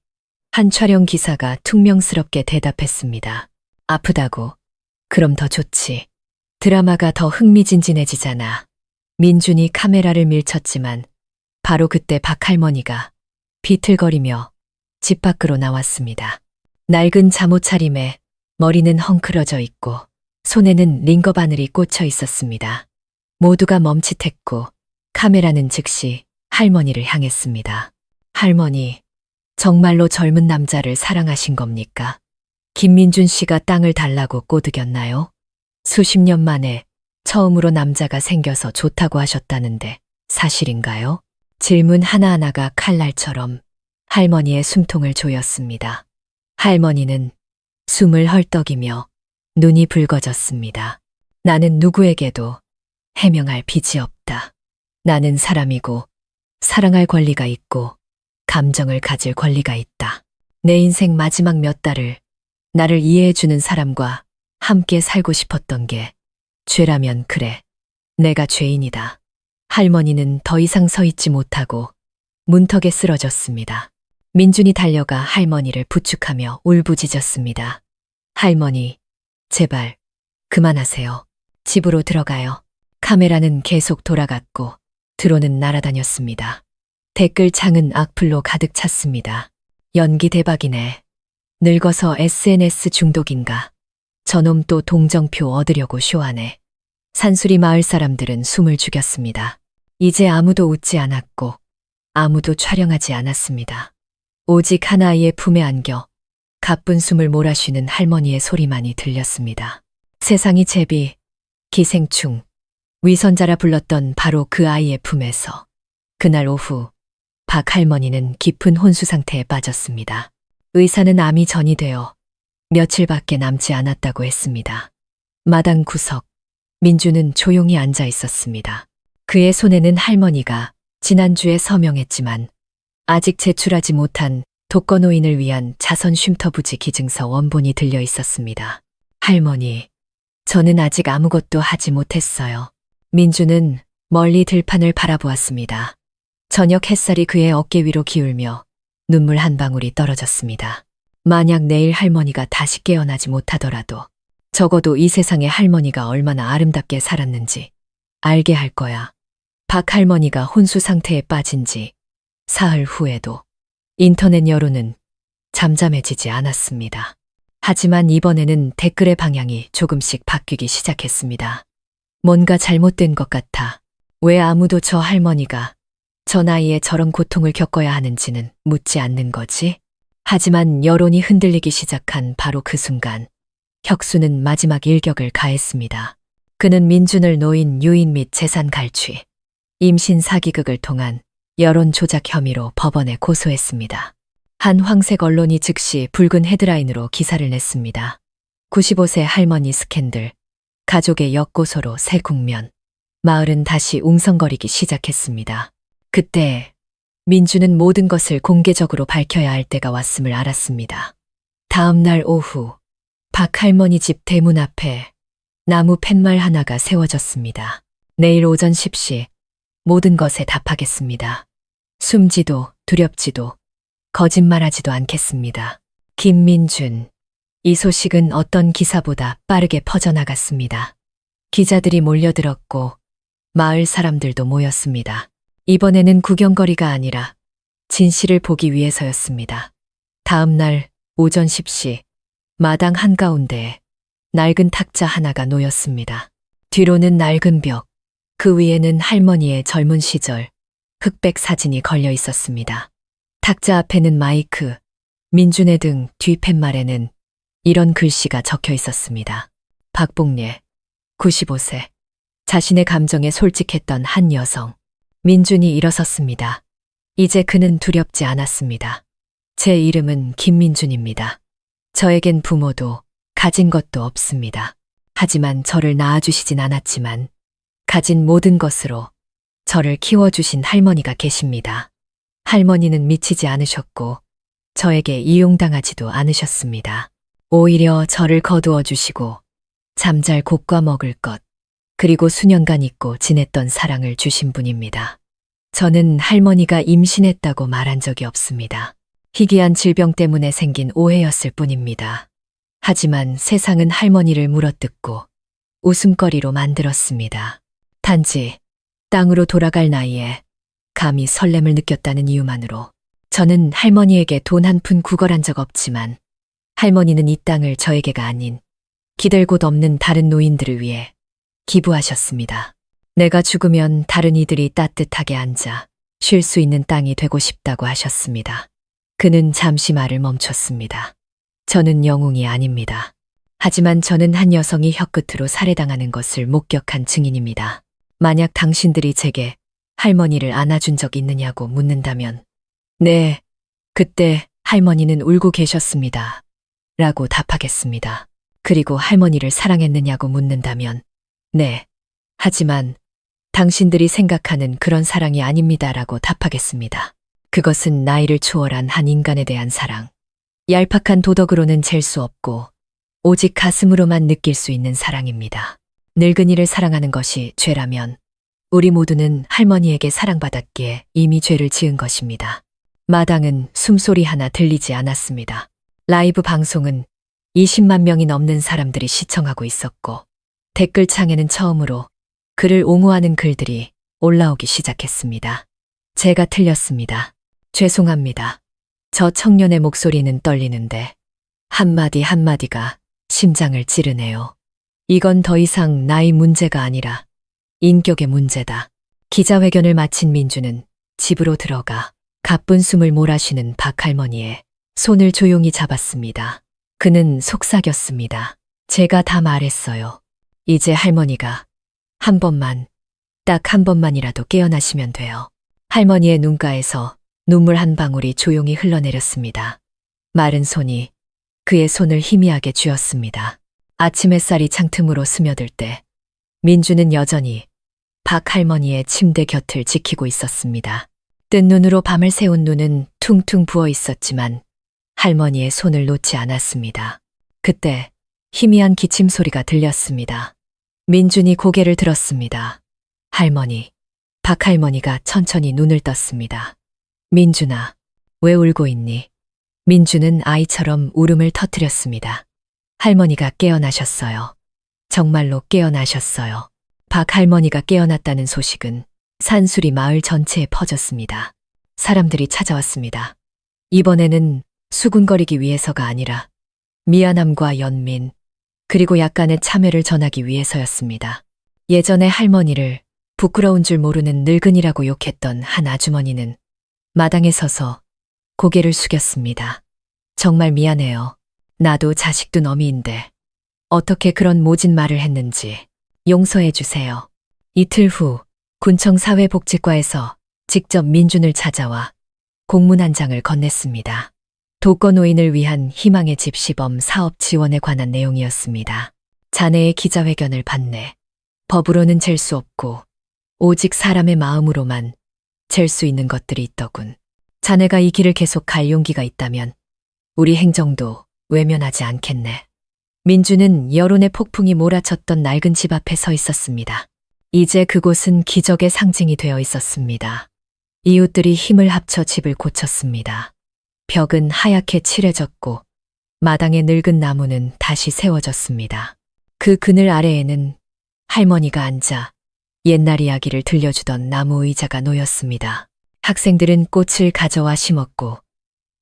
한 촬영 기사가 퉁명스럽게 대답했습니다. 아프다고? 그럼 더 좋지. 드라마가 더 흥미진진해지잖아. 민준이 카메라를 밀쳤지만 바로 그때 박 할머니가 비틀거리며 집 밖으로 나왔습니다. 낡은 잠옷 차림에 머리는 헝클어져 있고 손에는 링거 바늘이 꽂혀 있었습니다. 모두가 멈칫했고 카메라는 즉시 할머니를 향했습니다. 할머니, 정말로 젊은 남자를 사랑하신 겁니까? 김민준 씨가 땅을 달라고 꼬드겼나요? 수십 년 만에 처음으로 남자가 생겨서 좋다고 하셨다는데 사실인가요? 질문 하나하나가 칼날처럼 할머니의 숨통을 조였습니다. 할머니는 숨을 헐떡이며 눈이 붉어졌습니다. 나는 누구에게도 해명할 빚이 없다. 나는 사람이고 사랑할 권리가 있고 감정을 가질 권리가 있다. 내 인생 마지막 몇 달을 나를 이해해주는 사람과 함께 살고 싶었던 게 죄라면 그래. 내가 죄인이다. 할머니는 더 이상 서 있지 못하고 문턱에 쓰러졌습니다. 민준이 달려가 할머니를 부축하며 울부짖었습니다. 할머니, 제발 그만하세요. 집으로 들어가요. 카메라는 계속 돌아갔고 드론은 날아다녔습니다. 댓글창은 악플로 가득 찼습니다. 연기 대박이네. 늙어서 SNS 중독인가. 저놈 또 동정표 얻으려고 쇼하네. 산수리 마을 사람들은 숨을 죽였습니다. 이제 아무도 웃지 않았고 아무도 촬영하지 않았습니다. 오직 하나아이의 품에 안겨 가쁜 숨을 몰아쉬는 할머니의 소리만이 들렸습니다. 세상이 제비, 기생충, 위선자라 불렀던 바로 그 아이의 품에서 그날 오후 박 할머니는 깊은 혼수 상태에 빠졌습니다. 의사는 암이 전이되어 며칠밖에 남지 않았다고 했습니다. 마당 구석, 민주는 조용히 앉아 있었습니다. 그의 손에는 할머니가 지난주에 서명했지만 아직 제출하지 못한 독거노인을 위한 자선 쉼터부지 기증서 원본이 들려 있었습니다. 할머니, 저는 아직 아무것도 하지 못했어요. 민주는 멀리 들판을 바라보았습니다. 저녁 햇살이 그의 어깨 위로 기울며 눈물 한 방울이 떨어졌습니다. 만약 내일 할머니가 다시 깨어나지 못하더라도 적어도 이 세상에 할머니가 얼마나 아름답게 살았는지 알게 할 거야. 박 할머니가 혼수 상태에 빠진 지 사흘 후에도 인터넷 여론은 잠잠해지지 않았습니다. 하지만 이번에는 댓글의 방향이 조금씩 바뀌기 시작했습니다. 뭔가 잘못된 것 같아. 왜 아무도 저 할머니가 저 나이에 저런 고통을 겪어야 하는지는 묻지 않는 거지? 하지만 여론이 흔들리기 시작한 바로 그 순간, 혁수는 마지막 일격을 가했습니다. 그는 민준을 노인 유인 및 재산 갈취, 임신 사기극을 통한 여론 조작 혐의로 법원에 고소했습니다. 한 황색 언론이 즉시 붉은 헤드라인으로 기사를 냈습니다. 95세 할머니 스캔들, 가족의 역고소로 새 국면. 마을은 다시 웅성거리기 시작했습니다. 그때 민주는 모든 것을 공개적으로 밝혀야 할 때가 왔음을 알았습니다. 다음 날 오후 박 할머니 집 대문 앞에 나무 팻말 하나가 세워졌습니다. 내일 오전 10시 모든 것에 답하겠습니다. 숨지도 두렵지도 거짓말하지도 않겠습니다. 김민준. 이 소식은 어떤 기사보다 빠르게 퍼져나갔습니다. 기자들이 몰려들었고 마을 사람들도 모였습니다. 이번에는 구경거리가 아니라 진실을 보기 위해서였습니다. 다음 날 오전 10시 마당 한가운데에 낡은 탁자 하나가 놓였습니다. 뒤로는 낡은 벽, 그 위에는 할머니의 젊은 시절 흑백 사진이 걸려 있었습니다. 탁자 앞에는 마이크, 민준의 등 뒤 팻말에는 이런 글씨가 적혀 있었습니다. 박봉례, 95세. 자신의 감정에 솔직했던 한 여성. 민준이 일어섰습니다. 이제 그는 두렵지 않았습니다. 제 이름은 김민준입니다. 저에겐 부모도 가진 것도 없습니다. 하지만 저를 낳아주시진 않았지만 가진 모든 것으로 저를 키워주신 할머니가 계십니다. 할머니는 미치지 않으셨고 저에게 이용당하지도 않으셨습니다. 오히려 저를 거두어 주시고 잠잘 곳과 먹을 것, 그리고 수년간 잊고 지냈던 사랑을 주신 분입니다. 저는 할머니가 임신했다고 말한 적이 없습니다. 희귀한 질병 때문에 생긴 오해였을 뿐입니다. 하지만 세상은 할머니를 물어뜯고 웃음거리로 만들었습니다. 단지 땅으로 돌아갈 나이에 감히 설렘을 느꼈다는 이유만으로 저는 할머니에게 돈 한 푼 구걸한 적 없지만 할머니는 이 땅을 저에게가 아닌 기댈 곳 없는 다른 노인들을 위해 기부하셨습니다. 내가 죽으면 다른 이들이 따뜻하게 앉아 쉴 수 있는 땅이 되고 싶다고 하셨습니다. 그는 잠시 말을 멈췄습니다. 저는 영웅이 아닙니다. 하지만 저는 한 여성이 혀끝으로 살해당하는 것을 목격한 증인입니다. 만약 당신들이 제게 할머니를 안아준 적 있느냐고 묻는다면, 네, 그때 할머니는 울고 계셨습니다. 라고 답하겠습니다. 그리고 할머니를 사랑했느냐고 묻는다면, 네, 하지만 당신들이 생각하는 그런 사랑이 아닙니다라고 답하겠습니다. 그것은 나이를 초월한 한 인간에 대한 사랑. 얄팍한 도덕으로는 잴 수 없고 오직 가슴으로만 느낄 수 있는 사랑입니다. 늙은이를 사랑하는 것이 죄라면 우리 모두는 할머니에게 사랑받았기에 이미 죄를 지은 것입니다. 마당은 숨소리 하나 들리지 않았습니다. 라이브 방송은 20만 명이 넘는 사람들이 시청하고 있었고 댓글창에는 처음으로 그를 옹호하는 글들이 올라오기 시작했습니다. 제가 틀렸습니다. 죄송합니다. 저 청년의 목소리는 떨리는데 한마디 한마디가 심장을 찌르네요. 이건 더 이상 나이 문제가 아니라 인격의 문제다. 기자회견을 마친 민주는 집으로 들어가 가쁜 숨을 몰아쉬는 박할머니의 손을 조용히 잡았습니다. 그는 속삭였습니다. 제가 다 말했어요. 이제 할머니가 한 번만, 딱 한 번만이라도 깨어나시면 돼요. 할머니의 눈가에서 눈물 한 방울이 조용히 흘러내렸습니다. 마른 손이 그의 손을 희미하게 쥐었습니다. 아침 햇살이 창틈으로 스며들 때 민주는 여전히 박 할머니의 침대 곁을 지키고 있었습니다. 뜬 눈으로 밤을 새운 눈은 퉁퉁 부어 있었지만 할머니의 손을 놓지 않았습니다. 그때 희미한 기침 소리가 들렸습니다. 민준이 고개를 들었습니다. 할머니, 박 할머니가 천천히 눈을 떴습니다. 민준아, 왜 울고 있니? 민준은 아이처럼 울음을 터뜨렸습니다. 할머니가 깨어나셨어요. 정말로 깨어나셨어요. 박 할머니가 깨어났다는 소식은 산수리 마을 전체에 퍼졌습니다. 사람들이 찾아왔습니다. 이번에는 수군거리기 위해서가 아니라 미안함과 연민, 그리고 약간의 참회를 전하기 위해서였습니다. 예전에 할머니를 부끄러운 줄 모르는 늙은이라고 욕했던 한 아주머니는 마당에 서서 고개를 숙였습니다. 정말 미안해요. 나도 자식도 너미인데 어떻게 그런 모진 말을 했는지 용서해 주세요. 이틀 후 군청 사회복지과에서 직접 민준을 찾아와 공문 한 장을 건넸습니다. 독거노인을 위한 희망의 집 시범 사업 지원에 관한 내용이었습니다. 자네의 기자회견을 봤네. 법으로는 잴 수 없고 오직 사람의 마음으로만 잴 수 있는 것들이 있더군. 자네가 이 길을 계속 갈 용기가 있다면 우리 행정도 외면하지 않겠네. 민주는 여론의 폭풍이 몰아쳤던 낡은 집 앞에 서 있었습니다. 이제 그곳은 기적의 상징이 되어 있었습니다. 이웃들이 힘을 합쳐 집을 고쳤습니다. 벽은 하얗게 칠해졌고 마당의 늙은 나무는 다시 세워졌습니다. 그 그늘 아래에는 할머니가 앉아 옛날 이야기를 들려주던 나무 의자가 놓였습니다. 학생들은 꽃을 가져와 심었고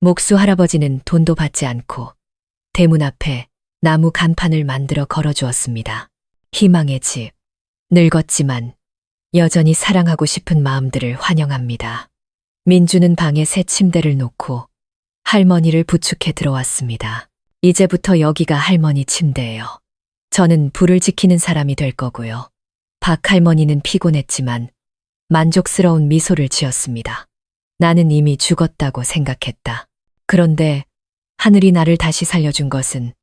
목수 할아버지는 돈도 받지 않고 대문 앞에 나무 간판을 만들어 걸어주었습니다. 희망의 집. 늙었지만 여전히 사랑하고 싶은 마음들을 환영합니다. 민주는 방에 새 침대를 놓고 할머니를 부축해 들어왔습니다. 이제부터 여기가 할머니 침대예요. 저는 불을 지키는 사람이 될 거고요. 박 할머니는 피곤했지만 만족스러운 미소를 지었습니다. 나는 이미 죽었다고 생각했다. 그런데 하늘이 나를 다시 살려준 것은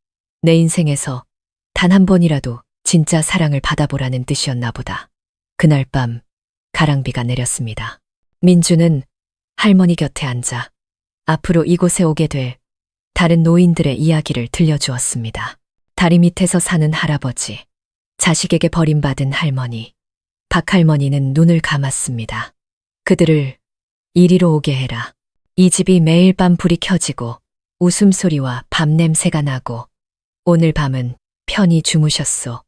내 인생에서 단 한 번이라도 진짜 사랑을 받아보라는 뜻이었나 보다. 그날 밤 가랑비가 내렸습니다. 민주는 할머니 곁에 앉아 앞으로 이곳에 오게 될 다른 노인들의 이야기를 들려주었습니다. 다리 밑에서 사는 할아버지, 자식에게 버림받은 할머니, 박할머니는 눈을 감았습니다. 그들을 이리로 오게 해라. 이 집이 매일 밤 불이 켜지고 웃음소리와 밤 냄새가 나고 오늘 밤은 편히 주무셨소.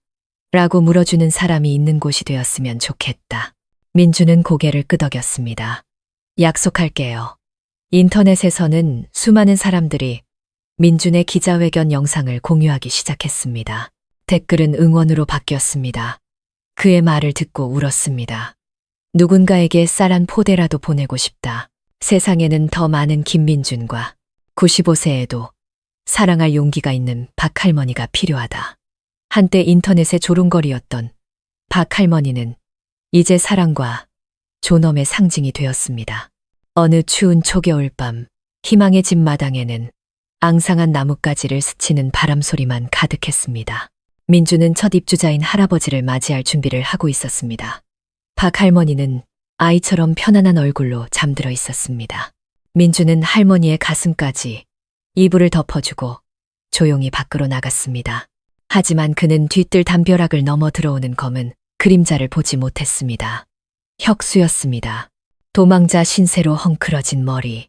라고 물어주는 사람이 있는 곳이 되었으면 좋겠다. 민주는 고개를 끄덕였습니다. 약속할게요. 인터넷에서는 수많은 사람들이 민준의 기자회견 영상을 공유하기 시작했습니다. 댓글은 응원으로 바뀌었습니다. 그의 말을 듣고 울었습니다. 누군가에게 쌀 한 포대라도 보내고 싶다. 세상에는 더 많은 김민준과 95세에도 사랑할 용기가 있는 박할머니가 필요하다. 한때 인터넷의 조롱거리였던 박할머니는 이제 사랑과 존엄의 상징이 되었습니다. 어느 추운 초겨울 밤 희망의 집 마당에는 앙상한 나뭇가지를 스치는 바람 소리만 가득했습니다. 민주는 첫 입주자인 할아버지를 맞이할 준비를 하고 있었습니다. 박할머니는 아이처럼 편안한 얼굴로 잠들어 있었습니다. 민주는 할머니의 가슴까지 이불을 덮어주고 조용히 밖으로 나갔습니다. 하지만 그는 뒤뜰 담벼락을 넘어 들어오는 검은 그림자를 보지 못했습니다. 혁수였습니다. 도망자 신세로 헝클어진 머리,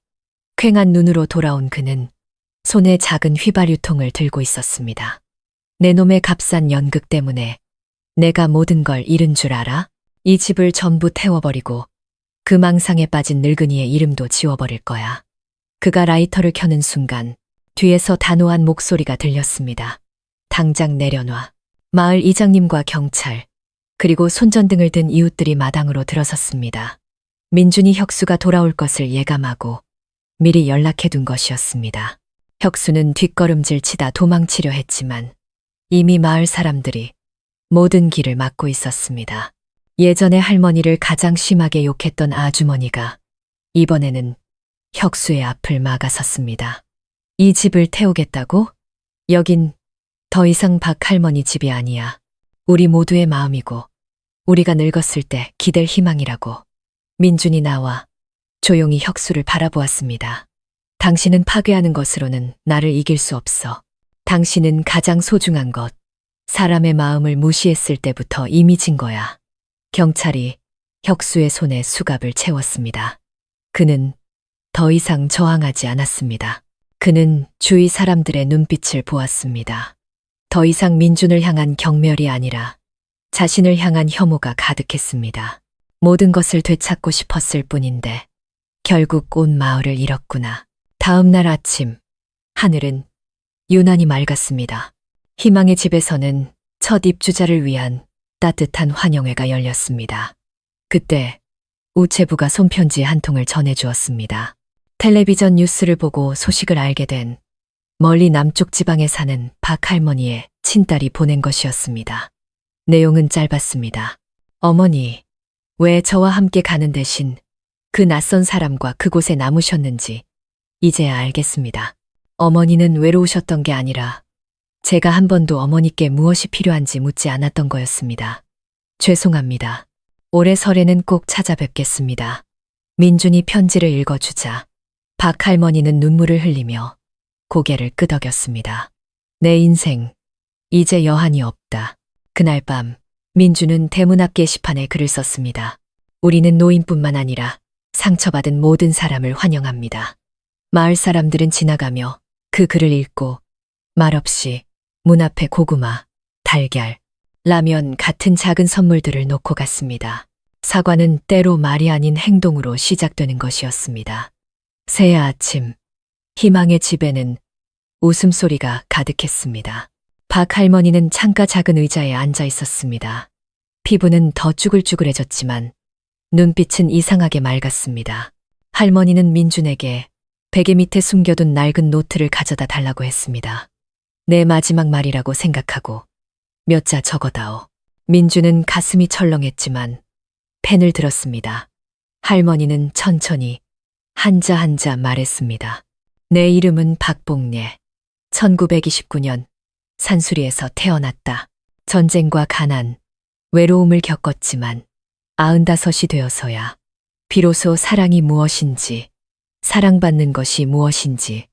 퀭한 눈으로 돌아온 그는 손에 작은 휘발유통을 들고 있었습니다. 내 놈의 값싼 연극 때문에 내가 모든 걸 잃은 줄 알아? 이 집을 전부 태워버리고 그 망상에 빠진 늙은이의 이름도 지워버릴 거야. 그가 라이터를 켜는 순간 뒤에서 단호한 목소리가 들렸습니다. 당장 내려놔. 마을 이장님과 경찰, 그리고 손전등을 든 이웃들이 마당으로 들어섰습니다. 민준이 혁수가 돌아올 것을 예감하고 미리 연락해둔 것이었습니다. 혁수는 뒷걸음질 치다 도망치려 했지만 이미 마을 사람들이 모든 길을 막고 있었습니다. 예전에 할머니를 가장 심하게 욕했던 아주머니가 이번에는 혁수의 앞을 막아섰습니다. 이 집을 태우겠다고? 여긴 더 이상 박할머니 집이 아니야. 우리 모두의 마음이고 우리가 늙었을 때 기댈 희망이라고. 민준이 나와 조용히 혁수를 바라보았습니다. 당신은 파괴하는 것으로는 나를 이길 수 없어. 당신은 가장 소중한 것, 사람의 마음을 무시했을 때부터 이미 진 거야. 경찰이 혁수의 손에 수갑을 채웠습니다. 그는 더 이상 저항하지 않았습니다. 그는 주위 사람들의 눈빛을 보았습니다. 더 이상 민준을 향한 경멸이 아니라 자신을 향한 혐오가 가득했습니다. 모든 것을 되찾고 싶었을 뿐인데 결국 온 마을을 잃었구나. 다음 날 아침 하늘은 유난히 맑았습니다. 희망의 집에서는 첫 입주자를 위한 따뜻한 환영회가 열렸습니다. 그때 우체부가 손편지 한 통을 전해주었습니다. 텔레비전 뉴스를 보고 소식을 알게 된 멀리 남쪽 지방에 사는 박 할머니의 친딸이 보낸 것이었습니다. 내용은 짧았습니다. 어머니, 왜 저와 함께 가는 대신 그 낯선 사람과 그곳에 남으셨는지 이제야 알겠습니다. 어머니는 외로우셨던 게 아니라 제가 한 번도 어머니께 무엇이 필요한지 묻지 않았던 거였습니다. 죄송합니다. 올해 설에는 꼭 찾아뵙겠습니다. 민준이 편지를 읽어주자 박 할머니는 눈물을 흘리며 고개를 끄덕였습니다. 내 인생, 이제 여한이 없다. 그날 밤 민준은 대문 앞 게시판에 글을 썼습니다. 우리는 노인뿐만 아니라 상처받은 모든 사람을 환영합니다. 마을 사람들은 지나가며 그 글을 읽고 말없이 문 앞에 고구마, 달걀, 라면 같은 작은 선물들을 놓고 갔습니다. 사과는 때로 말이 아닌 행동으로 시작되는 것이었습니다. 새해 아침, 희망의 집에는 웃음소리가 가득했습니다. 박 할머니는 창가 작은 의자에 앉아 있었습니다. 피부는 더 쭈글쭈글해졌지만 눈빛은 이상하게 맑았습니다. 할머니는 민준에게 베개 밑에 숨겨둔 낡은 노트를 가져다 달라고 했습니다. 내 마지막 말이라고 생각하고 몇 자 적어다오. 민준은 가슴이 철렁했지만 펜을 들었습니다. 할머니는 천천히 한자 한자 말했습니다. 내 이름은 박봉례. 1929년 산수리에서 태어났다. 전쟁과 가난, 외로움을 겪었지만 95이 되어서야 비로소 사랑이 무엇인지, 사랑받는 것이 무엇인지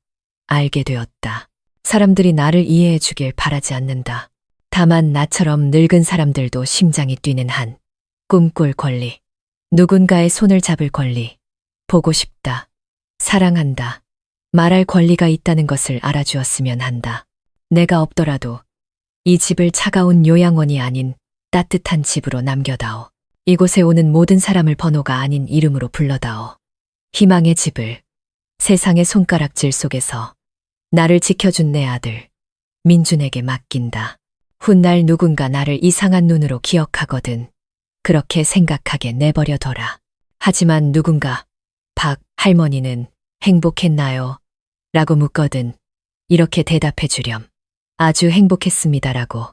알게 되었다. 사람들이 나를 이해해 주길 바라지 않는다. 다만 나처럼 늙은 사람들도 심장이 뛰는 한 꿈꿀 권리, 누군가의 손을 잡을 권리, 보고 싶다, 사랑한다, 말할 권리가 있다는 것을 알아주었으면 한다. 내가 없더라도 이 집을 차가운 요양원이 아닌 따뜻한 집으로 남겨다오. 이곳에 오는 모든 사람을 번호가 아닌 이름으로 불러다오. 희망의 집을 세상의 손가락질 속에서 나를 지켜준 내 아들 민준에게 맡긴다. 훗날 누군가 나를 이상한 눈으로 기억하거든 그렇게 생각하게 내버려둬라. 하지만 누군가 박 할머니는 행복했나요? 라고 묻거든 이렇게 대답해 주렴. 아주 행복했습니다라고.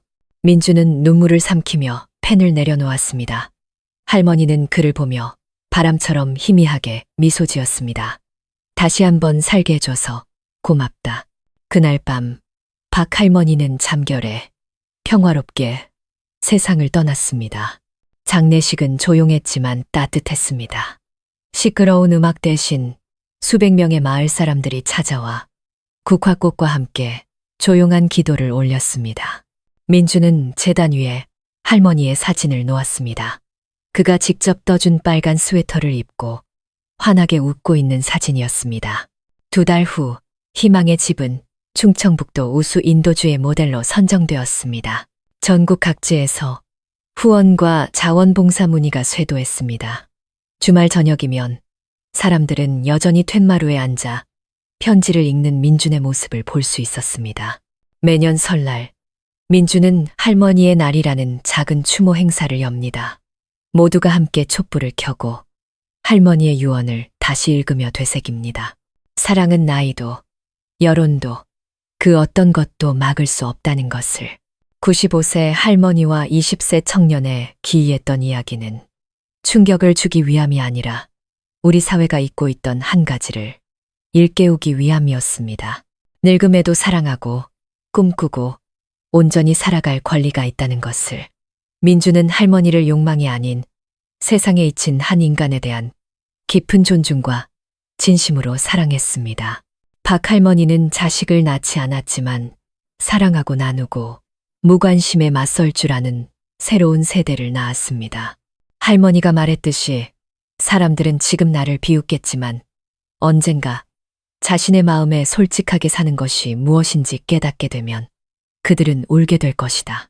민준은 눈물을 삼키며 펜을 내려놓았습니다. 할머니는 그를 보며 바람처럼 희미하게 미소 지었습니다. 다시 한번 살게 해줘서 고맙다. 그날 밤 박 할머니는 잠결에 평화롭게 세상을 떠났습니다. 장례식은 조용했지만 따뜻했습니다. 시끄러운 음악 대신 수백 명의 마을 사람들이 찾아와 국화꽃과 함께 조용한 기도를 올렸습니다. 민주는 제단 위에 할머니의 사진을 놓았습니다. 그가 직접 떠준 빨간 스웨터를 입고 환하게 웃고 있는 사진이었습니다. 2달 후 희망의 집은 충청북도 우수 인도주의 모델로 선정되었습니다. 전국 각지에서 후원과 자원봉사 문의가 쇄도했습니다. 주말 저녁이면 사람들은 여전히 툇마루에 앉아 편지를 읽는 민준의 모습을 볼 수 있었습니다. 매년 설날, 민준은 할머니의 날이라는 작은 추모 행사를 엽니다. 모두가 함께 촛불을 켜고 할머니의 유언을 다시 읽으며 되새깁니다. 사랑은 나이도, 여론도, 그 어떤 것도 막을 수 없다는 것을. 95세 할머니와 20세 청년의 기이했던 이야기는 충격을 주기 위함이 아니라 우리 사회가 잊고 있던 한 가지를 일깨우기 위함이었습니다. 늙음에도 사랑하고 꿈꾸고 온전히 살아갈 권리가 있다는 것을. 민주는 할머니를 욕망이 아닌 세상에 잊힌 한 인간에 대한 깊은 존중과 진심으로 사랑했습니다. 박 할머니는 자식을 낳지 않았지만 사랑하고 나누고 무관심에 맞설 줄 아는 새로운 세대를 낳았습니다. 할머니가 말했듯이 사람들은 지금 나를 비웃겠지만 언젠가 자신의 마음에 솔직하게 사는 것이 무엇인지 깨닫게 되면 그들은 울게 될 것이다.